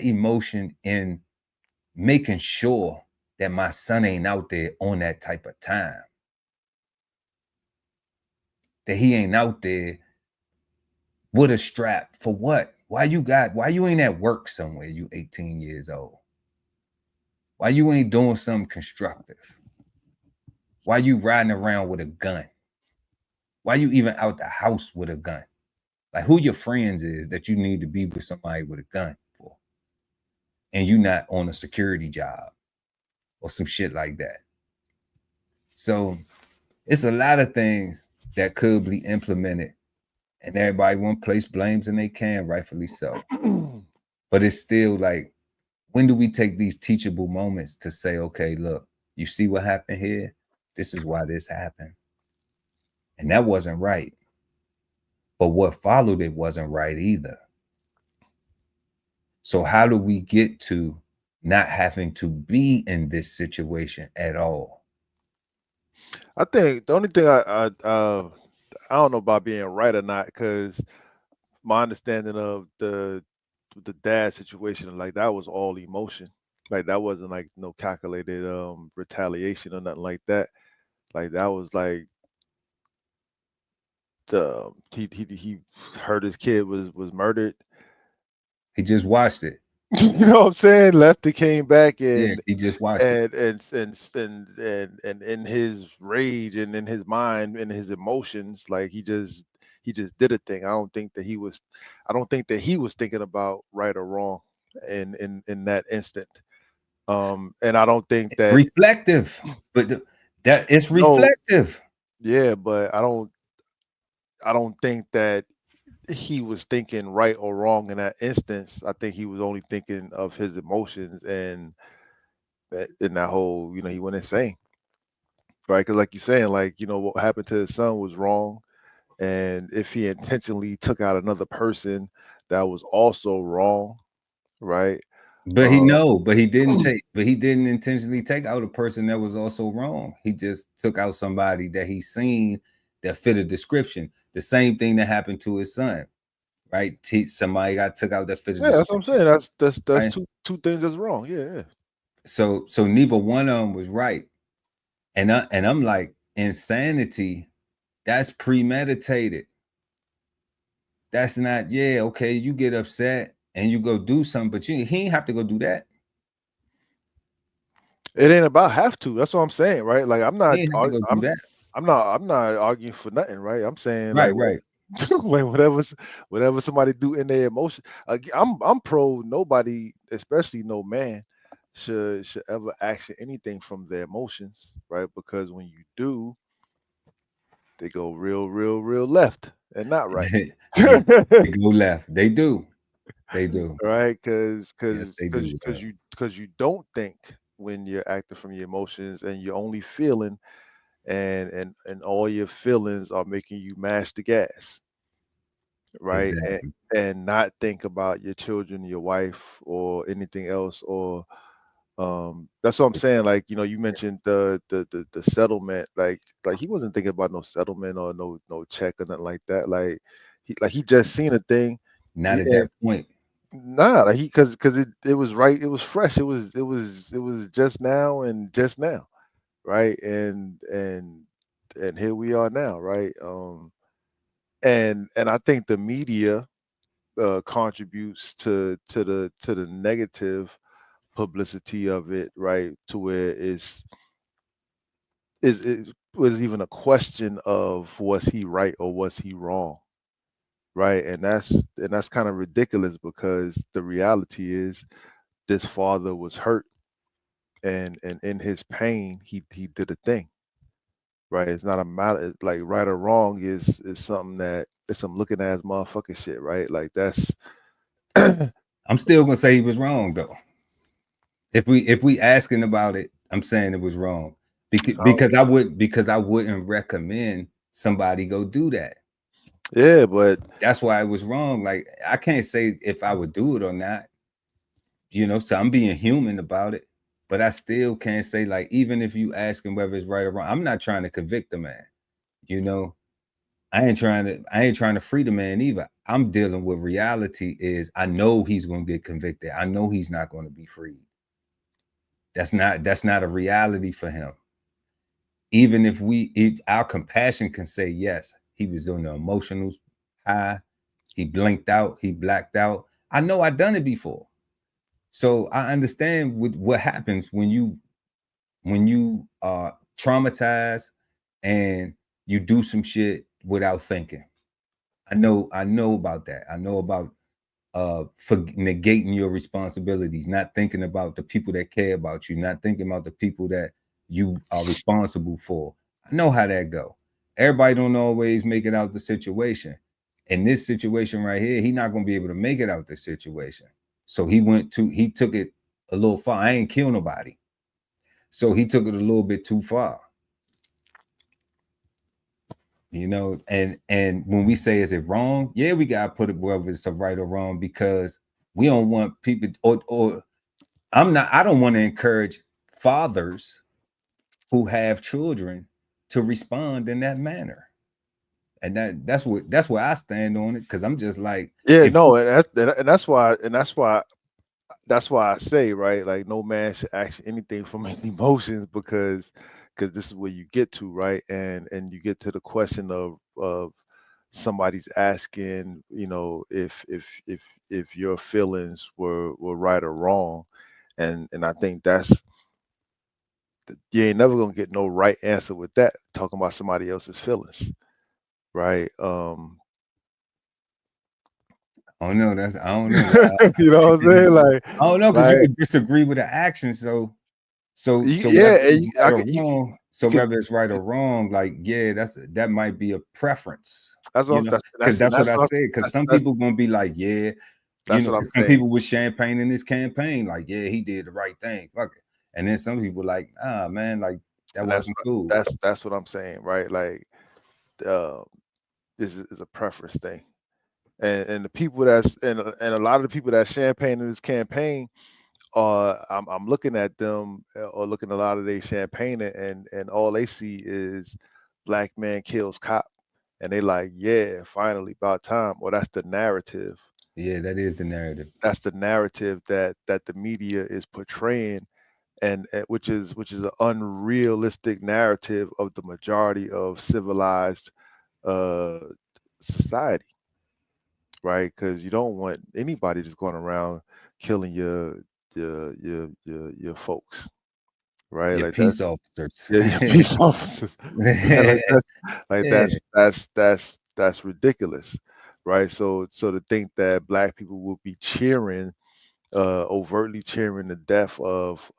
[SPEAKER 3] emotion in making sure that my son ain't out there on that type of time? That he ain't out there with a strap for what? Why you ain't at work somewhere, you 18 years old? Why you ain't doing something constructive? Why you riding around with a gun? Why you even out the house with a gun? Like who your friends is that you need to be with somebody with a gun for? And you not on a security job or some shit like that. So it's a lot of things that could be implemented, and everybody want to place blames, and they can, rightfully so. But it's still like, when do we take these teachable moments to say, okay, look, you see what happened here? This is why this happened. And that wasn't right. But what followed it wasn't right either. So how do we get to not having to be in this situation at all.
[SPEAKER 4] I think the only thing I don't know about being right or not, because my understanding of the dad situation, like that was all emotion. Like that wasn't like no calculated retaliation or nothing like that. Like that was like he heard his kid was murdered.
[SPEAKER 3] He just watched it.
[SPEAKER 4] You know what I'm saying? Left it, came back,
[SPEAKER 3] Yeah,
[SPEAKER 4] and
[SPEAKER 3] he just watched it.
[SPEAKER 4] and in his rage and in his mind and his emotions, like he just did a thing. I don't think that he was thinking about right or wrong in that instant. And I don't think that
[SPEAKER 3] Reflective, but that it's
[SPEAKER 4] no,
[SPEAKER 3] reflective.
[SPEAKER 4] yeah, but I don't think that he was thinking right or wrong in that instance. I think he was only thinking of his emotions, and that in that whole, he went insane, right? Because like you're saying, like, what happened to his son was wrong, and if he intentionally took out another person, that was also wrong, right?
[SPEAKER 3] But
[SPEAKER 4] Uh,
[SPEAKER 3] he didn't intentionally take out a person that was also wrong. He just took out somebody that he seen that fit a description. The same thing that happened to his son, right? Somebody got took out that fit a
[SPEAKER 4] yeah, that's what I'm
[SPEAKER 3] description,
[SPEAKER 4] saying. That's
[SPEAKER 3] right?
[SPEAKER 4] two things that's wrong. Yeah, yeah.
[SPEAKER 3] So neither one of them was right. And I'm like, insanity, that's premeditated. That's not, yeah, okay, you get upset and you go do something, but he ain't have to go do that.
[SPEAKER 4] It ain't about have to. That's what I'm saying, right? Like
[SPEAKER 3] He ain't have to go do that.
[SPEAKER 4] I'm not arguing for nothing, right? I'm saying
[SPEAKER 3] Right,
[SPEAKER 4] like
[SPEAKER 3] right.
[SPEAKER 4] like whatever somebody do in their emotion. I'm pro nobody, especially no man, should ever action anything from their emotions, right? Because when you do, they go real left and not right.
[SPEAKER 3] they, they go left. They do. They do.
[SPEAKER 4] Right?
[SPEAKER 3] Yes, they do.
[SPEAKER 4] Because you don't think when you're acting from your emotions, and you're only feeling, and all your feelings are making you mash the gas, right?
[SPEAKER 3] Exactly.
[SPEAKER 4] And not think about your children, your wife, or anything else. Or that's what I'm saying. Like, you mentioned the settlement. Like he wasn't thinking about no settlement or no check or nothing like that. Like he just seen a thing.
[SPEAKER 3] Not at that point.
[SPEAKER 4] Nah, like because it was right, it was fresh, it was just now and just now, right? And here we are now, right? And I think the media contributes to the negative publicity of it, right? To where is was even a question of, was he right or was he wrong, right? And that's kind of ridiculous, because the reality is this father was hurt, and in his pain he did a thing, right? It's not a matter, like right or wrong is something that it's some looking ass motherfucking shit, right? Like that's
[SPEAKER 3] I'm still gonna say he was wrong though. If we asking about it, I'm saying it was wrong. Because I wouldn't recommend somebody go do that.
[SPEAKER 4] yeah, but
[SPEAKER 3] That's why it was wrong. Like, I can't say if I would do it or not, so I'm being human about it. But I still can't say, like, even if you asking whether it's right or wrong, I'm not trying to convict the man. You know, I ain't trying to free the man either. I'm dealing with reality. Is I know he's gonna get convicted. I know he's not gonna be freed. That's not a reality for him. Even if our compassion can say yes, he was on the emotional high, he blinked out, he blacked out. I know I've done it before. So I understand what happens when you are traumatized and you do some shit without thinking. I know about that. I know about for negating your responsibilities, not thinking about the people that care about you, not thinking about the people that you are responsible for. I know how that go. Everybody don't always make it out the situation. In this situation right here, he not gonna be able to make it out the situation. So he took it a little far. I ain't kill nobody. So he took it a little bit too far. And when we say, is it wrong? Yeah, we gotta put it whether it's a right or wrong, because we don't want people, or I don't want to encourage fathers who have children to respond in that manner. And that's where I stand on it, because I'm just like,
[SPEAKER 4] Yeah,
[SPEAKER 3] if
[SPEAKER 4] no, and that's why I say, right, like no man should ask anything from any emotions, because this is where you get to, right, and you get to the question of somebody's asking, if your feelings were right or wrong, and I think you ain't never gonna get no right answer with that, talking about somebody else's feelings, right?
[SPEAKER 3] I don't know, that's I don't know.
[SPEAKER 4] You know what I'm saying?
[SPEAKER 3] I don't know, because you
[SPEAKER 4] Like,
[SPEAKER 3] could disagree with the action. So
[SPEAKER 4] yeah,
[SPEAKER 3] whether
[SPEAKER 4] and
[SPEAKER 3] it's
[SPEAKER 4] you,
[SPEAKER 3] right
[SPEAKER 4] I
[SPEAKER 3] or
[SPEAKER 4] could,
[SPEAKER 3] wrong,
[SPEAKER 4] you
[SPEAKER 3] so
[SPEAKER 4] could.
[SPEAKER 3] whether it's right or wrong, like, yeah, that might be a preference,
[SPEAKER 4] That's what
[SPEAKER 3] because that's what I said. Because some
[SPEAKER 4] that's
[SPEAKER 3] people gonna be like, yeah,
[SPEAKER 4] that's what I'm
[SPEAKER 3] because some
[SPEAKER 4] saying.
[SPEAKER 3] people with champagne in this campaign, like, yeah, he did the right thing, fuck it. And then some people like, ah, man, like that
[SPEAKER 4] And that's
[SPEAKER 3] wasn't
[SPEAKER 4] what
[SPEAKER 3] cool.
[SPEAKER 4] that's what I'm saying, right? Like, uh, this is a preference thing, and the people and a lot of the people that champagne in this campaign, I'm looking at them, or looking at a lot of their champagne, and all they see is black man kills cop, and they like, yeah, finally about time. Well, that's the narrative.
[SPEAKER 3] Yeah, that is the narrative.
[SPEAKER 4] That's the narrative that the media is portraying, and which is an unrealistic narrative of the majority of civilized uh society, right? Because you don't want anybody that's going around killing your folks, right?
[SPEAKER 3] Your
[SPEAKER 4] Like that's
[SPEAKER 3] peace officers.
[SPEAKER 4] yeah, your peace officers. Like that's like
[SPEAKER 3] Yeah.
[SPEAKER 4] that's ridiculous, right? So to think that black people will be cheering, overtly cheering the death of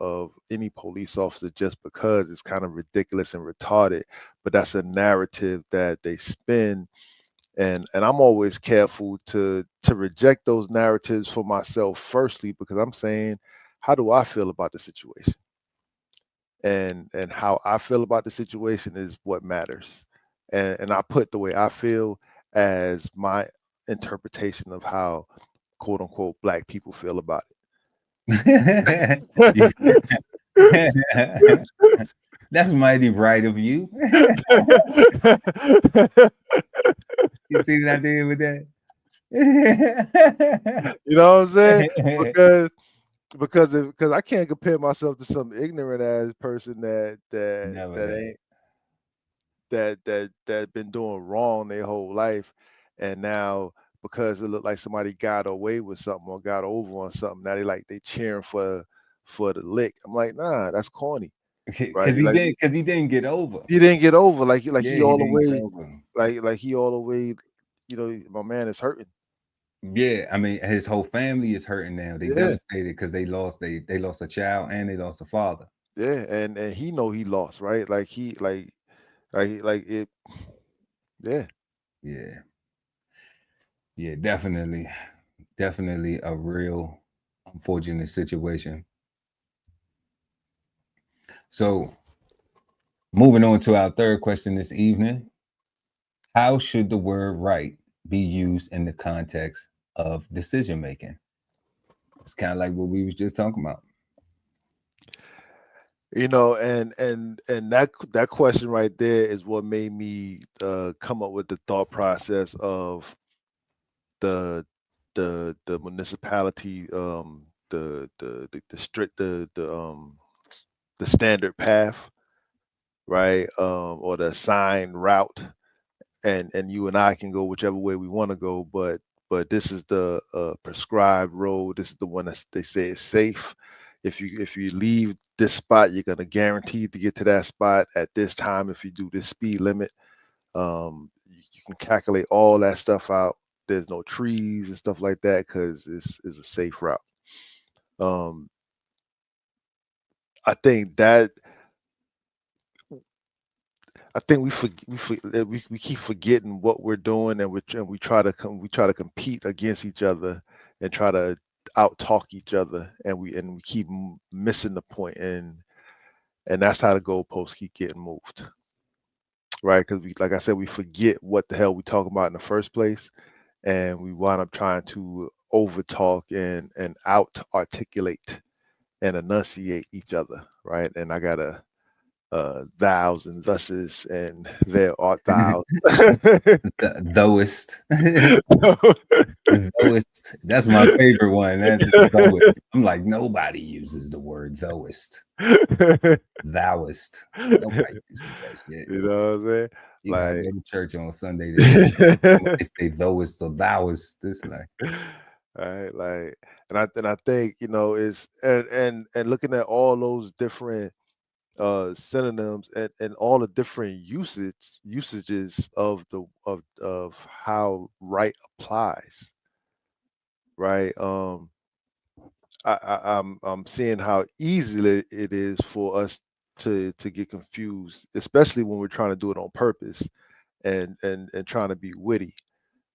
[SPEAKER 4] any police officer just because it's kind of ridiculous and retarded. But that's a narrative that they spin, and I'm always careful to reject those narratives for myself firstly, because I'm saying, how do I feel about the situation? And how I feel about the situation is what matters. And I put the way I feel as my interpretation of how quote unquote black people feel about
[SPEAKER 3] You-
[SPEAKER 4] it.
[SPEAKER 3] That's mighty right of you. You see what I did with that?
[SPEAKER 4] You know what I'm saying? Because I can't compare myself to some ignorant ass person
[SPEAKER 3] Never that.
[SPEAKER 4] ain't that been doing wrong their whole life, and now because it looked like somebody got away with something or got over on something, now they cheering for the lick. I'm like, nah, that's corny, right? Like,
[SPEAKER 3] Because he didn't get over.
[SPEAKER 4] he didn't get over, like
[SPEAKER 3] Yeah,
[SPEAKER 4] he
[SPEAKER 3] he
[SPEAKER 4] all the
[SPEAKER 3] didn't get
[SPEAKER 4] way,
[SPEAKER 3] over.
[SPEAKER 4] like he all the way, my man is hurting.
[SPEAKER 3] Yeah, I mean, his whole family is hurting now. They
[SPEAKER 4] Yeah,
[SPEAKER 3] devastated because they lost a child and they lost a father.
[SPEAKER 4] yeah, and he know he lost, right? Like he like it. Yeah.
[SPEAKER 3] Yeah, yeah, definitely, definitely a real unfortunate situation. So, moving on to our third question this evening: how should the word "right" be used in the context of decision making? It's kind of like what we was just talking about.
[SPEAKER 4] And that question right there is what made me come up with the thought process of the the municipality, the strict the standard path, right, or the assigned route, and you and I can go whichever way we want to go, but this is the prescribed road. This is the one that they say is safe. If you leave this spot, you're gonna guarantee to get to that spot at this time. If you do this speed limit, you can calculate all that stuff out. There's no trees and stuff like that because it's a safe route. Um, I think that I think we keep forgetting what we're doing, and we try to compete against each other and try to out talk each other, and we keep missing the point, and that's how the goalposts keep getting moved, right? Because like I said, we forget what the hell we talking about in the first place, and we wind up trying to over talk and out articulate, and enunciate each other, right? And I gotta thous and thuses and there art thou.
[SPEAKER 3] Thouist. Thouist. That's my favorite one. That's thouist. I'm like, nobody uses the word thouist. Thouist. Nobody uses that shit.
[SPEAKER 4] You know what I'm saying?
[SPEAKER 3] You gotta
[SPEAKER 4] Like,
[SPEAKER 3] go to church on Sunday to hear somebody say thouist or thouist. This like,
[SPEAKER 4] right, like, and I think, you know, it's and looking at all those different synonyms and all the different usages of the of how right applies, right? I'm seeing how easily it is for us to get confused, especially when we're trying to do it on purpose and trying to be witty.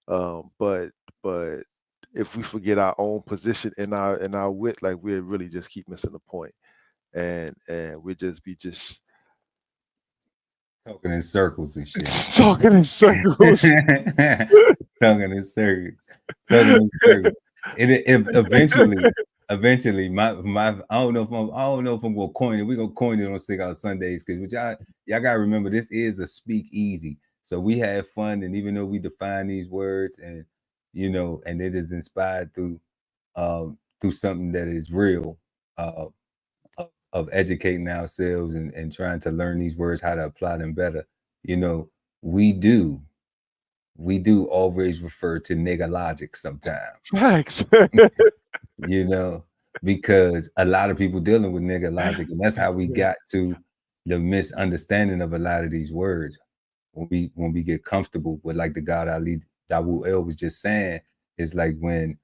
[SPEAKER 4] But if we forget our own position in our wit, like we really just keep missing the point, and we just
[SPEAKER 3] talking in circles and shit.
[SPEAKER 4] talking in circles.
[SPEAKER 3] Talking in circles. Talking in circles. It eventually, my I don't know if I'm gonna coin it. We're gonna coin it on Cigar Sundays because y'all gotta remember this is a speak easy. So we have fun, and even though we define these words and and it is inspired through something that is real, of educating ourselves and trying to learn these words, how to apply them better. We do always refer to nigga logic sometimes.
[SPEAKER 4] Facts.
[SPEAKER 3] Because a lot of people dealing with nigga logic, and that's how we got to the misunderstanding of a lot of these words. When we get comfortable with, like the God Ali Dawu El was just saying, it's like when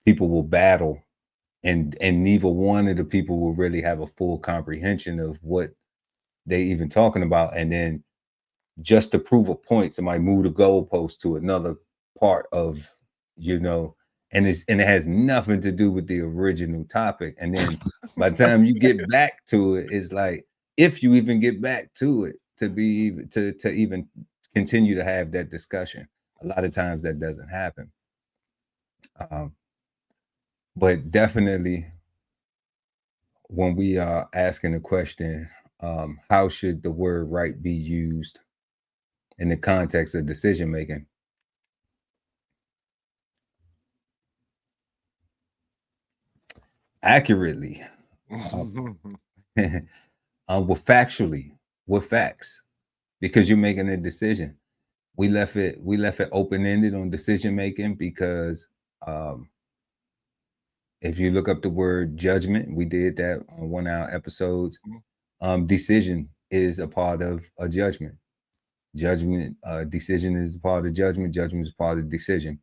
[SPEAKER 3] people will battle and neither one of the people will really have a full comprehension of what they even talking about, and then just to prove a point, somebody move the goalpost to another part of, and it has nothing to do with the original topic. And then by the time you get back to it, it's like, if you even get back to it, to even continue to have that discussion, a lot of times that doesn't happen. But definitely, when we are asking the question, how should the word right be used in the context of decision making? Accurately, factually, with facts, because you're making a decision. We left it open-ended on decision making because if you look up the word judgment, we did that on one of our episodes. Decision is a part of a judgment. Decision is a part of judgment. Judgment is part of decision.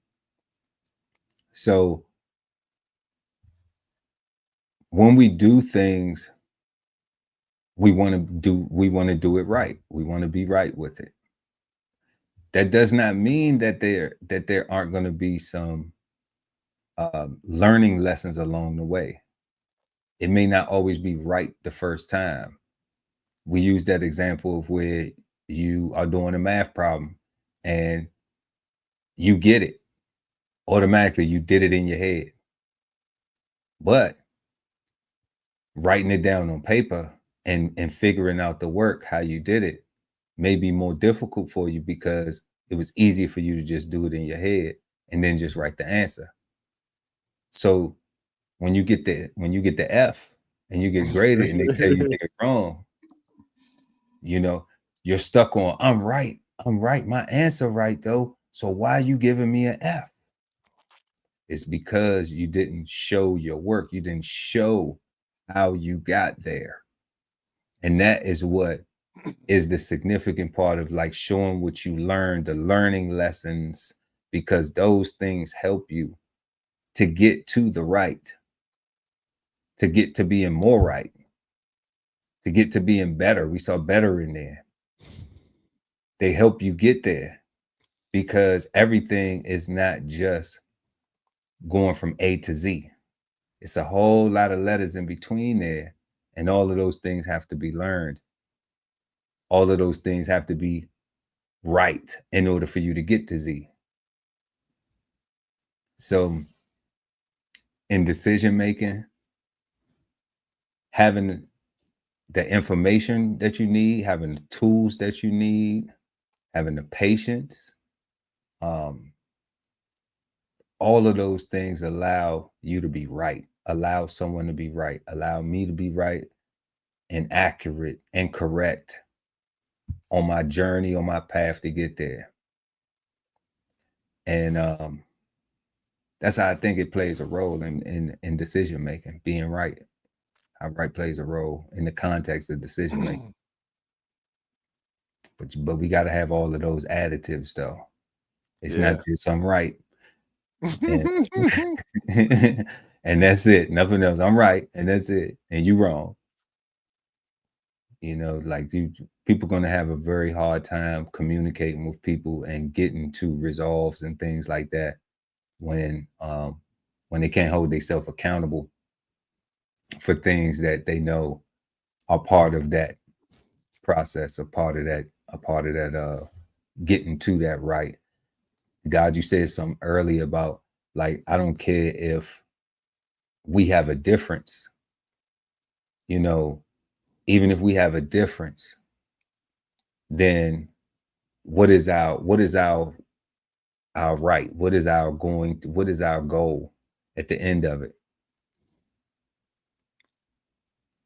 [SPEAKER 3] So when we do things, we want to do it right. We want to be right with it. That does not mean that there aren't going to be some learning lessons along the way. It may not always be right the first time. We use that example of where you are doing a math problem and you get it automatically. You did it in your head, but writing it down on paper and figuring out the work, how you did it, may be more difficult for you because it was easier for you to just do it in your head and then just write the answer. So when you get the F and you get graded and they tell you did it wrong, you're stuck on, I'm right, my answer right though. So why are you giving me an F? It's because you didn't show your work. You didn't show how you got there. And that is what is the significant part of, like, showing what you learned, the learning lessons, because those things help you to get to the right, to get to being more right, to get to being better. We saw better in there. They help you get there because everything is not just going from A to Z. It's a whole lot of letters in between there. And all of those things have to be learned. All of those things have to be right in order for you to get to Z. So in decision making, having the information that you need, having the tools that you need, having the patience, all of those things allow you to be right, allow someone to be right, allow me to be right and accurate and correct on my journey, on my path to get there. And that's how I think it plays a role in decision making, being right. How right plays a role in the context of decision making. But we got to have all of those additives though. It's not just I'm right. And, and that's it. Nothing else. I'm right, and that's it. And you wrong. You know, like people going to have a very hard time communicating with people and getting to resolves and things like that when they can't hold themselves accountable for things that they know are part of that process, a part of that getting to that right. God, you said something earlier about, like, I don't care if we have a difference, you know, even if we have a difference, then what is our right? What is our goal at the end of it?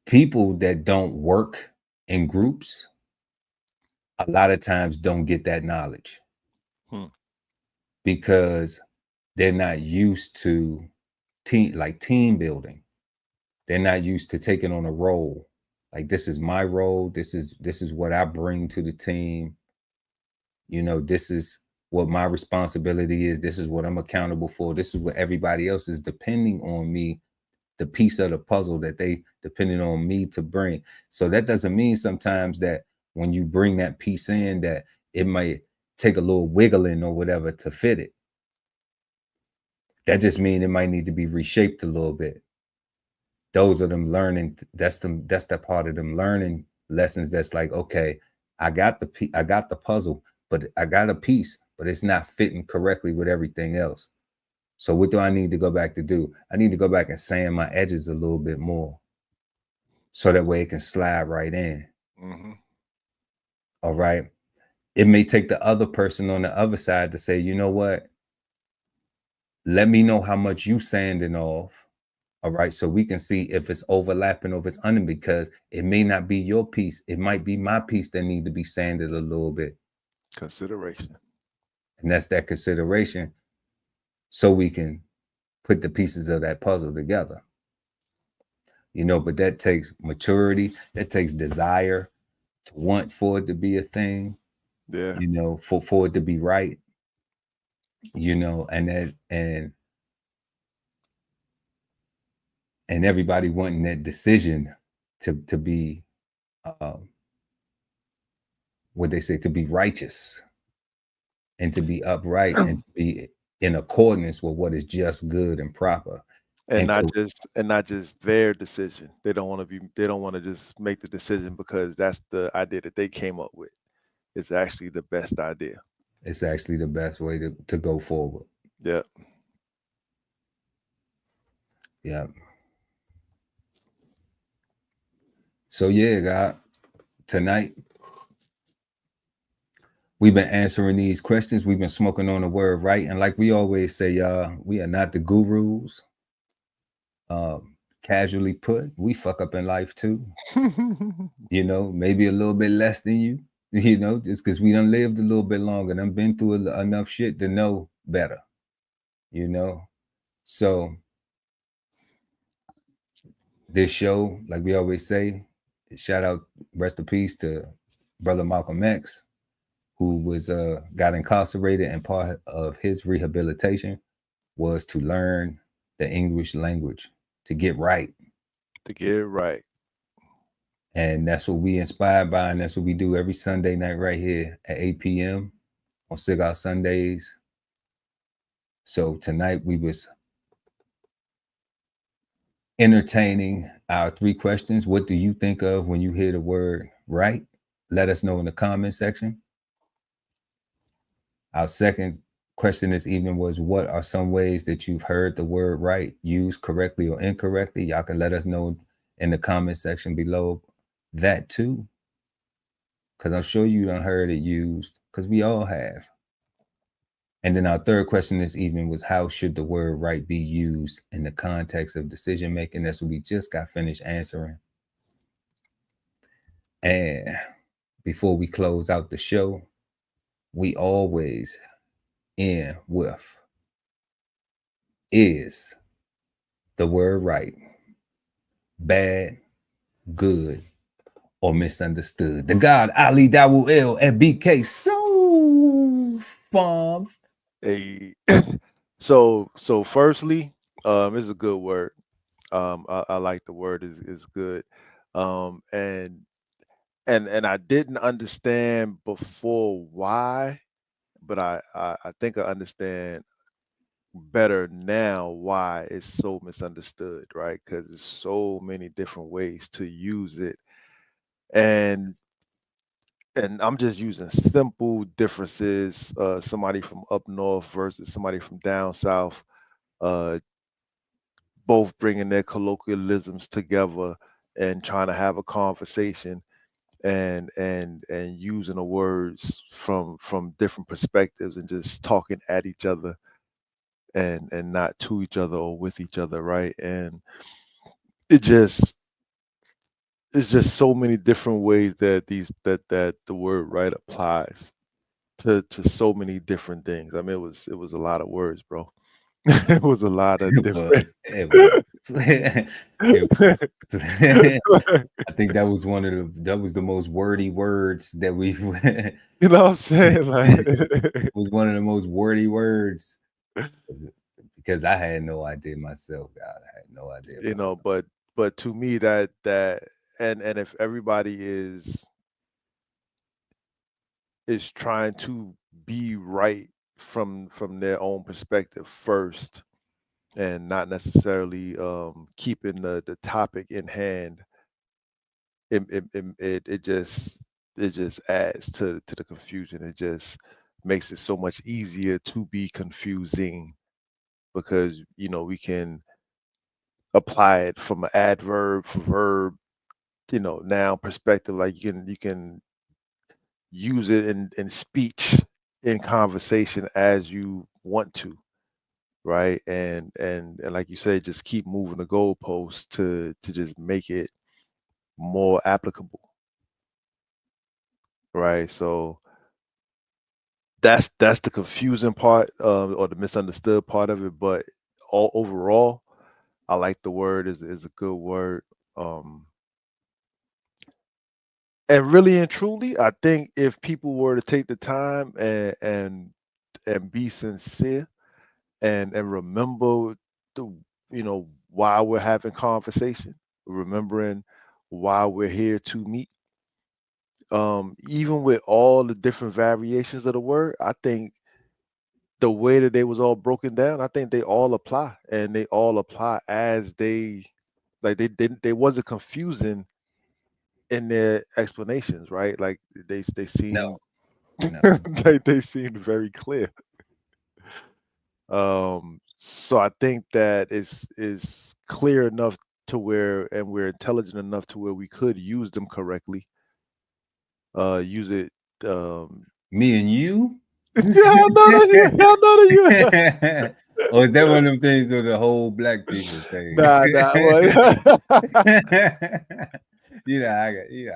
[SPEAKER 3] People that don't work in groups a lot of times don't get that knowledge because they're not used to team building. They're not used to taking on a role. Like, this is my role. This is what I bring to the team. You know, this is what my responsibility is. This is what I'm accountable for. This is what everybody else is depending on me, the piece of the puzzle that they depending on me to bring. So that doesn't mean sometimes that when you bring that piece in, that it might take a little wiggling or whatever to fit it. That just means it might need to be reshaped a little bit. Those are them learning. That's that part of them learning lessons. That's like, okay, I got the puzzle, but I got a piece, but it's not fitting correctly with everything else. So what do I need to go back to do? I need to go back and sand my edges a little bit more, so that way it can slide right in. All right. It may take the other person on the other side to say, you know what? Let me know how much you sanding off. All right. So we can see if it's overlapping or if it's under, because it may not be your piece. It might be my piece that need to be sanded a little bit.
[SPEAKER 4] Consideration.
[SPEAKER 3] And that's that consideration. So we can put the pieces of that puzzle together. You know, but that takes maturity. That takes desire to want for it to be a thing.
[SPEAKER 4] Yeah.
[SPEAKER 3] You know, for it to be right. You know, and everybody wanting that decision to be what they say, to be righteous and to be upright and to be in accordance with what is just, good, and proper.
[SPEAKER 4] And not just their decision. They don't want to just make the decision because that's the idea that they came up with. It's actually the best idea.
[SPEAKER 3] It's actually the best way to go forward.
[SPEAKER 4] Yeah.
[SPEAKER 3] Yeah. So yeah, God, tonight we've been answering these questions. We've been smoking on the word right. And like we always say, y'all, we are not the gurus. Casually put, we fuck up in life too. You know, maybe a little bit less than you, you know, just because we done lived a little bit longer and been through enough shit to know better, you know. So this show, like we always say, shout out, rest in peace to Brother Malcolm X, who was got incarcerated, and part of his rehabilitation was to learn the English language, to get right.
[SPEAKER 4] To get it right.
[SPEAKER 3] And that's what we inspired by, and that's what we do every Sunday night right here at 8 p.m. on Cigar Sundays. So tonight we was entertaining our 3 questions. What do you think of when you hear the word right? Let us know in the comment section. Our second question this evening was, what are some ways that you've heard the word right used correctly or incorrectly? Y'all can let us know in the comment section below that too, because I'm sure you done heard it used, because we all have. And then our third question this evening was, how should the word right be used in the context of decision making? That's what we just got finished answering. And before we close out the show, we always end with, is the word right bad, good, or misunderstood? The God Ali Dawul at BK So Farm.
[SPEAKER 4] Hey, so firstly, it's a good word. I like the word is good. And I didn't understand before why, but I think I understand better now why it's so misunderstood, right? Because there's so many different ways to use it, and I'm just using simple differences. Somebody from up north versus somebody from down south, uh, both bringing their colloquialisms together and trying to have a conversation, and using the words from different perspectives and just talking at each other and not to each other or with each other, right? And it just it's just so many different ways that the word right applies to so many different things. I mean, it was a lot of words, bro. It was a lot of
[SPEAKER 3] It
[SPEAKER 4] different.
[SPEAKER 3] was. It was. It was. I think that was the most wordy words that we
[SPEAKER 4] You know what I'm saying? Like,
[SPEAKER 3] was one of the most wordy words, because I had no idea myself, God. I had no idea
[SPEAKER 4] you know,
[SPEAKER 3] myself.
[SPEAKER 4] but to me that and if everybody is trying to be right from their own perspective first and not necessarily keeping the topic in hand, it just adds to the confusion. It just makes it so much easier to be confusing because we can apply it from an adverb, verb, noun perspective. Like you can use it in speech, in conversation as you want to, right? And like you say, just keep moving the goalposts to just make it more applicable, right? So that's the confusing part, or the misunderstood part of it. But all overall, I like the word is a good word. Um, and really and truly, I think if people were to take the time and be sincere and remember the why we're having conversation, remembering why we're here to meet, even with all the different variations of the word, I think the way that they was all broken down, I think they all apply, and they all apply as they like they wasn't confusing in their explanations, right? Like they
[SPEAKER 3] No,
[SPEAKER 4] seem
[SPEAKER 3] no.
[SPEAKER 4] like they seemed very clear. So I think that is clear enough to where, and we're intelligent enough to where we could use them correctly. Use it. Um,
[SPEAKER 3] Me and you?
[SPEAKER 4] yeah, I know that you. I know that
[SPEAKER 3] Or is that one of them things with the whole black people
[SPEAKER 4] you.
[SPEAKER 3] thing?
[SPEAKER 4] Nah. Well,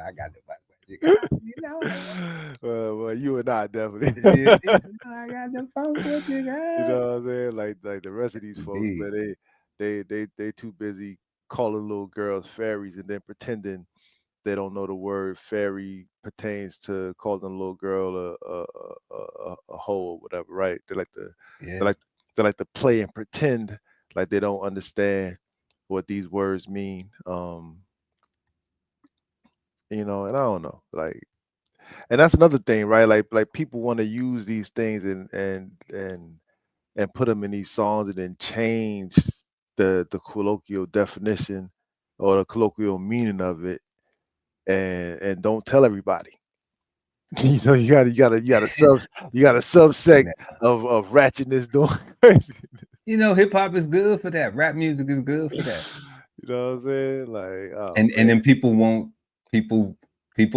[SPEAKER 3] I got the black you got,
[SPEAKER 4] well, you and I definitely.
[SPEAKER 3] I got the funk what you
[SPEAKER 4] You
[SPEAKER 3] got.
[SPEAKER 4] know what I'm saying? Like the rest of these folks,
[SPEAKER 3] Indeed.
[SPEAKER 4] man, they too busy calling little girls fairies and then pretending they don't know the word fairy pertains to calling a little girl a hoe or whatever, right? They
[SPEAKER 3] Yeah.
[SPEAKER 4] like they like to play and pretend like they don't understand what these words mean. And I don't know, like, and that's another thing, right? Like people want to use these things and put them in these songs and then change the colloquial definition or the colloquial meaning of it, and don't tell everybody. You got a subsect
[SPEAKER 3] Nah.
[SPEAKER 4] of ratchetness doing crazy.
[SPEAKER 3] Hip hop is good for that. Rap music is good for that.
[SPEAKER 4] You know what I'm saying? Like, oh,
[SPEAKER 3] and
[SPEAKER 4] man.
[SPEAKER 3] then people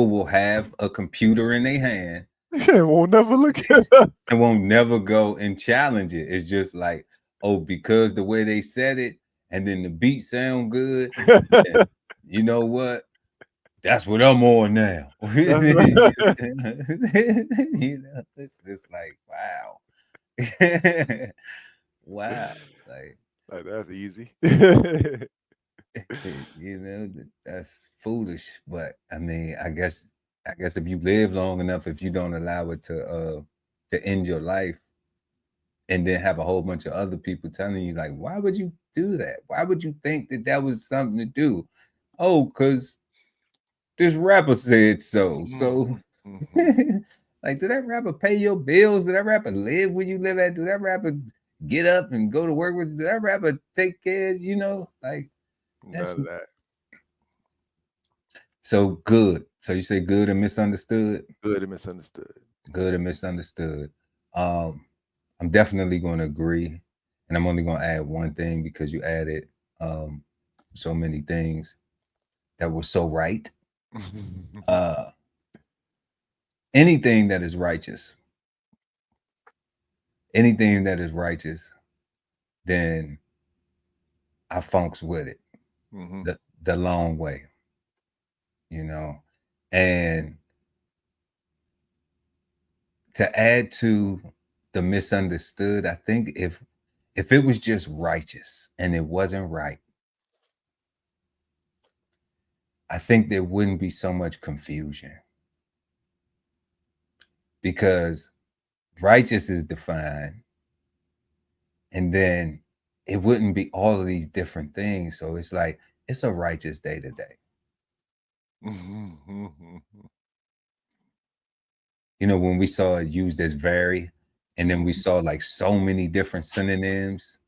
[SPEAKER 3] will have a computer in their hand
[SPEAKER 4] Won't never look at it.
[SPEAKER 3] and won't never go and challenge it. It's just like, oh, because the way they said it, and then the beat sound good. Yeah, you know what? That's what I'm on now. You know, it's just like, wow. Wow. Like,
[SPEAKER 4] Like, that's easy.
[SPEAKER 3] you know, that's foolish. But I mean, I guess if you live long enough, if you don't allow it to end your life, and then have a whole bunch of other people telling you, like, why would you do that? Why would you think that that was something to do? Oh, because this rapper said so. So, like, did that rapper pay your bills? Did that rapper live where you live at? Did that rapper get up and go to work with you? Did that rapper take care? You know, like,
[SPEAKER 4] None
[SPEAKER 3] that's
[SPEAKER 4] of that.
[SPEAKER 3] so good. So you say good and misunderstood?
[SPEAKER 4] Good and misunderstood.
[SPEAKER 3] Good and misunderstood. I'm definitely going to agree, and I'm only going to add one thing because you added so many things that were so right. Anything that is righteous, then I funks with it the long way, you know. And to add to the misunderstood, I think if it was just righteous and it wasn't right, I think there wouldn't be so much confusion, because righteous is defined, and then it wouldn't be all of these different things. So it's like, it's a righteous day today. You know, when we saw it used as very, and then we saw like so many different synonyms.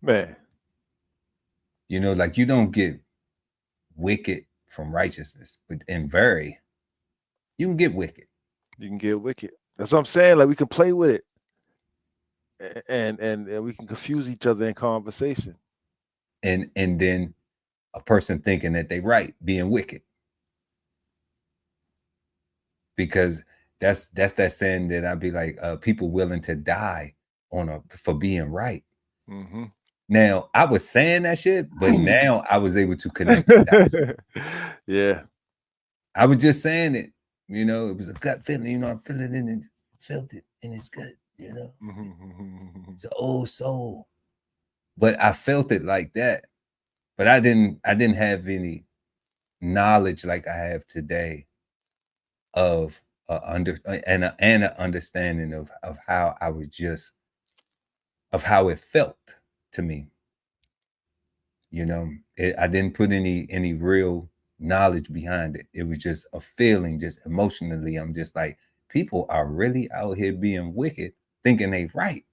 [SPEAKER 4] Man.
[SPEAKER 3] You know, like, you don't get wicked from righteousness, but in very, you can get wicked.
[SPEAKER 4] You can get wicked. That's what I'm saying. Like, we can play with it, and we can confuse each other in conversation.
[SPEAKER 3] And then a person thinking that they right, being wicked, because that's that saying that I'd be like, people willing to die for being right. Now, I was saying that shit, but now I was able to connect the dots.
[SPEAKER 4] Yeah.
[SPEAKER 3] I was just saying it, you know, it was a gut feeling, you know, I feel it in it, felt it, and it's good, you know. It's an old soul. But I felt it like that. But I didn't have any knowledge like I have today of an understanding of how I was just, of how it felt to me. You know, I didn't put any real knowledge behind it. It was just a feeling, just emotionally. I'm just like, people are really out here being wicked, thinking they right,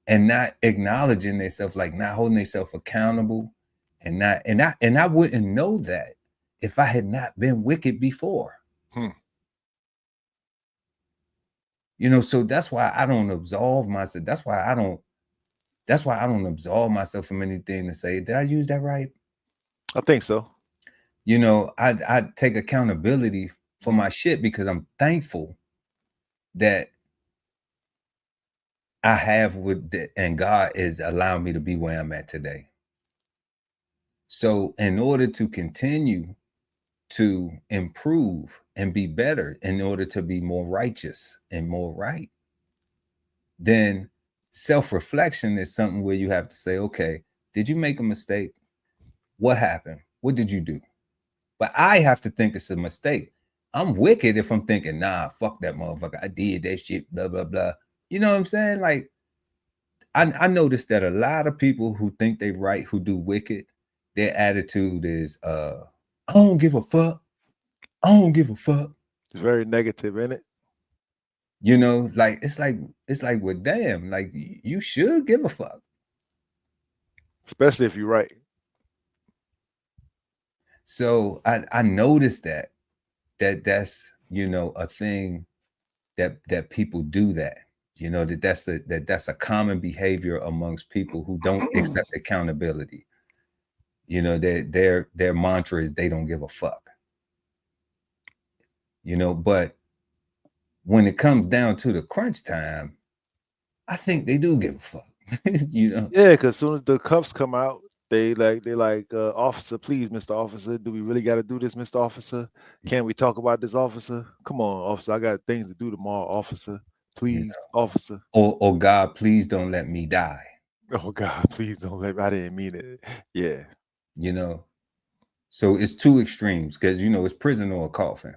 [SPEAKER 3] and not acknowledging themselves, like not holding themselves accountable, and I wouldn't know that if I had not been wicked before. You know, so that's why I don't absolve myself. That's why I don't absolve myself from anything to say, did I use that right?
[SPEAKER 4] I think so.
[SPEAKER 3] You know, I take accountability for my shit, because I'm thankful that I have and God is allowing me to be where I'm at today. So in order to continue to improve and be better, in order to be more righteous and more right, then self-reflection is something where you have to say, okay, did you make a mistake? What happened? What did you do? But I have to think it's a mistake. I'm wicked if I'm thinking, nah, fuck that motherfucker, I did that shit, blah, blah, blah. You know what I'm saying? Like, I noticed that a lot of people who think they right, who do wicked, their attitude is, I don't give a fuck. I don't give a fuck.
[SPEAKER 4] It's very negative, isn't it?
[SPEAKER 3] You know, like, it's like, well, damn, like, you should give a fuck.
[SPEAKER 4] Especially if you're right.
[SPEAKER 3] So I noticed that's, you know, a thing that people do that. You know, that's a common behavior amongst people who don't accept accountability. You know, their mantra is they don't give a fuck. You know, but when it comes down to the crunch time, I think they do give a fuck. You know?
[SPEAKER 4] Yeah, because as soon as the cuffs come out, they like, officer, please, Mr. Officer, do we really got to do this, Mr. Officer? Can we talk about this, officer? Come on, officer, I got things to do tomorrow, officer.
[SPEAKER 3] You
[SPEAKER 4] Please,
[SPEAKER 3] know?
[SPEAKER 4] officer.
[SPEAKER 3] Or God, please don't let me die.
[SPEAKER 4] Oh God, please don't let me. I didn't mean it. Yeah.
[SPEAKER 3] You know, so it's two extremes because you know it's prison or a coffin.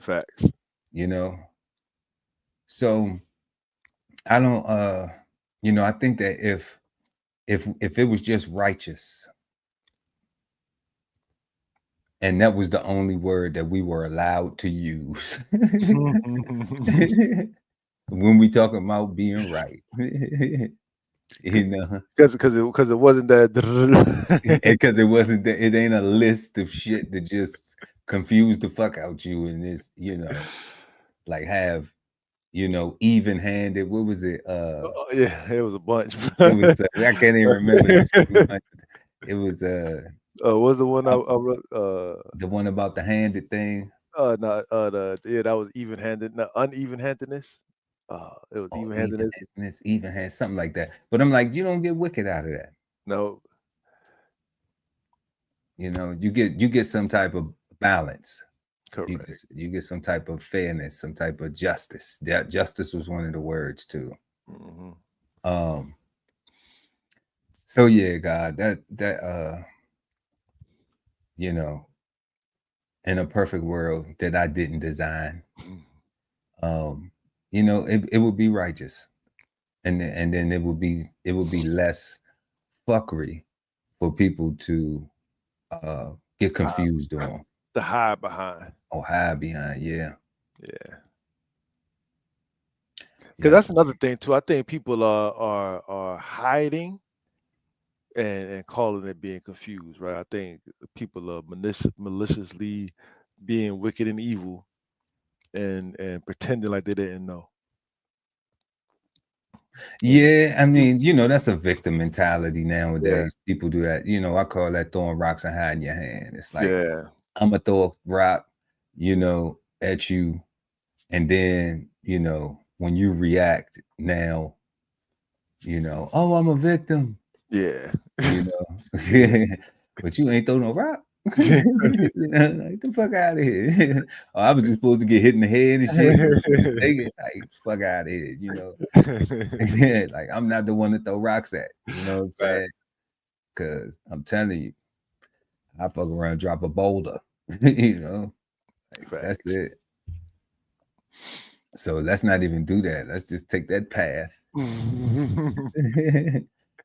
[SPEAKER 4] Facts.
[SPEAKER 3] You know, so I don't. You know, I think that if it was just righteous, and that was the only word that we were allowed to use when we talk about being right, you know,
[SPEAKER 4] because it wasn't that.
[SPEAKER 3] because it wasn't that, it ain't a list of shit that just confuse the fuck out you, and it's, you know, like have, you know, even-handed. What was it?
[SPEAKER 4] Yeah, it was a bunch.
[SPEAKER 3] It was I can't even remember that shit. It was
[SPEAKER 4] was the one I wrote?
[SPEAKER 3] the one about the handed thing.
[SPEAKER 4] No, that was even-handed, no, uneven-handedness. It was
[SPEAKER 3] Oh,
[SPEAKER 4] even-handedness.
[SPEAKER 3] even had something like that. But I'm like, you don't get wicked out of that.
[SPEAKER 4] No.
[SPEAKER 3] You know, you get some type of balance.
[SPEAKER 4] Correct.
[SPEAKER 3] You get some type of fairness, some type of justice. Justice was one of the words too.
[SPEAKER 4] Mm-hmm.
[SPEAKER 3] So yeah, God, that you know, in a perfect world that I didn't design, you know, it would be righteous. And then it would be less fuckery for people to get confused on.
[SPEAKER 4] The hide behind.
[SPEAKER 3] Oh, hide behind, yeah.
[SPEAKER 4] Yeah. Because that's another thing too. I think people are hiding and calling it being confused, right? I think people are maliciously being wicked and evil and pretending like they didn't know.
[SPEAKER 3] Yeah, I mean, you know, that's a victim mentality nowadays.
[SPEAKER 4] Yeah.
[SPEAKER 3] People do that. You know, I call that throwing rocks and hiding your hand. It's like,
[SPEAKER 4] Yeah.
[SPEAKER 3] I'm gonna throw a rock, you know, at you, and then, you know, when you react now, you know, oh, I'm a victim.
[SPEAKER 4] Yeah.
[SPEAKER 3] You know, but you ain't throw no rock. You know, like, the fuck out of here. Oh, I was just supposed to get hit in the head and shit. Like, fuck out of here, you know. Like, I'm not the one to throw rocks at, you know what I'm saying? Because I'm telling you, I fuck around, drop a boulder, you know. Like, that's it. So let's not even do that. Let's just take that path.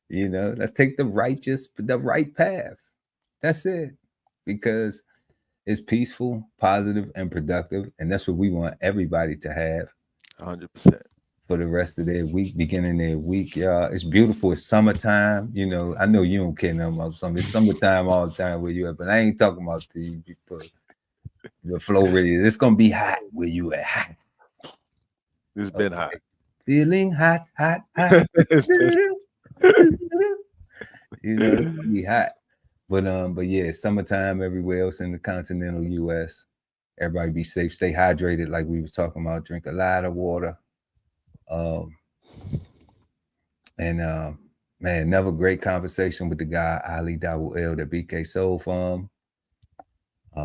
[SPEAKER 3] You know, let's take the right path. That's it. Because it's peaceful, positive, and productive. And that's what we want everybody to have.
[SPEAKER 4] 100%.
[SPEAKER 3] For the rest of their week, beginning their week, y'all. It's beautiful. It's summertime. You know, I know you don't care nothing about summer. It's summertime all the time where you at, but I ain't talking about to you people. The Florida. It's gonna be hot where you at. Hot.
[SPEAKER 4] It's been hot.
[SPEAKER 3] Feeling hot. You know, it's gonna be hot. But yeah, summertime everywhere else in the continental US. Everybody be safe, stay hydrated, like we was talking about. Drink a lot of water. Man, another great conversation with the guy Ali Dawel, the BK Soul Farm.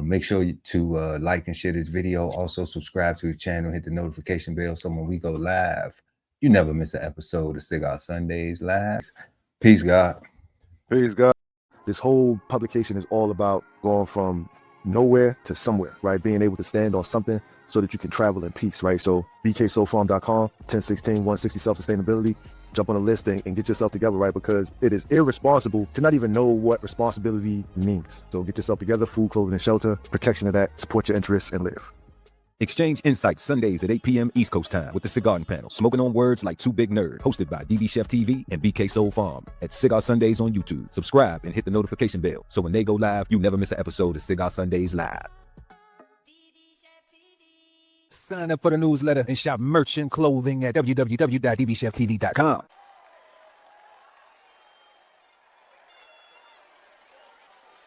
[SPEAKER 3] Make sure to like and share this video. Also subscribe to the channel, hit the notification bell so when we go live, you never miss an episode of Cigar Sundays Live. Peace, God.
[SPEAKER 4] Peace, God.
[SPEAKER 1] This whole publication is all about going from nowhere to somewhere, right? Being able to stand on something so that you can travel in peace, right? So bksoulfarm.com, 1016 160 self-sustainability. Jump on the list and get yourself together, right? Because it is irresponsible to not even know what responsibility means. So get yourself together, food, clothing, and shelter, protection of that, support your interests, and live.
[SPEAKER 5] Exchange insights Sundays at 8 p.m. East Coast time with the Cigarden Panel. Smoking on words like Two Big Nerd. Hosted by DBCHEFTV and BK Soul Farm at Cigar Sundays on YouTube. Subscribe and hit the notification bell so when they go live, you never miss an episode of Cigar Sundays Live. Sign up for the newsletter and shop merch and clothing at www.dbcheftv.com.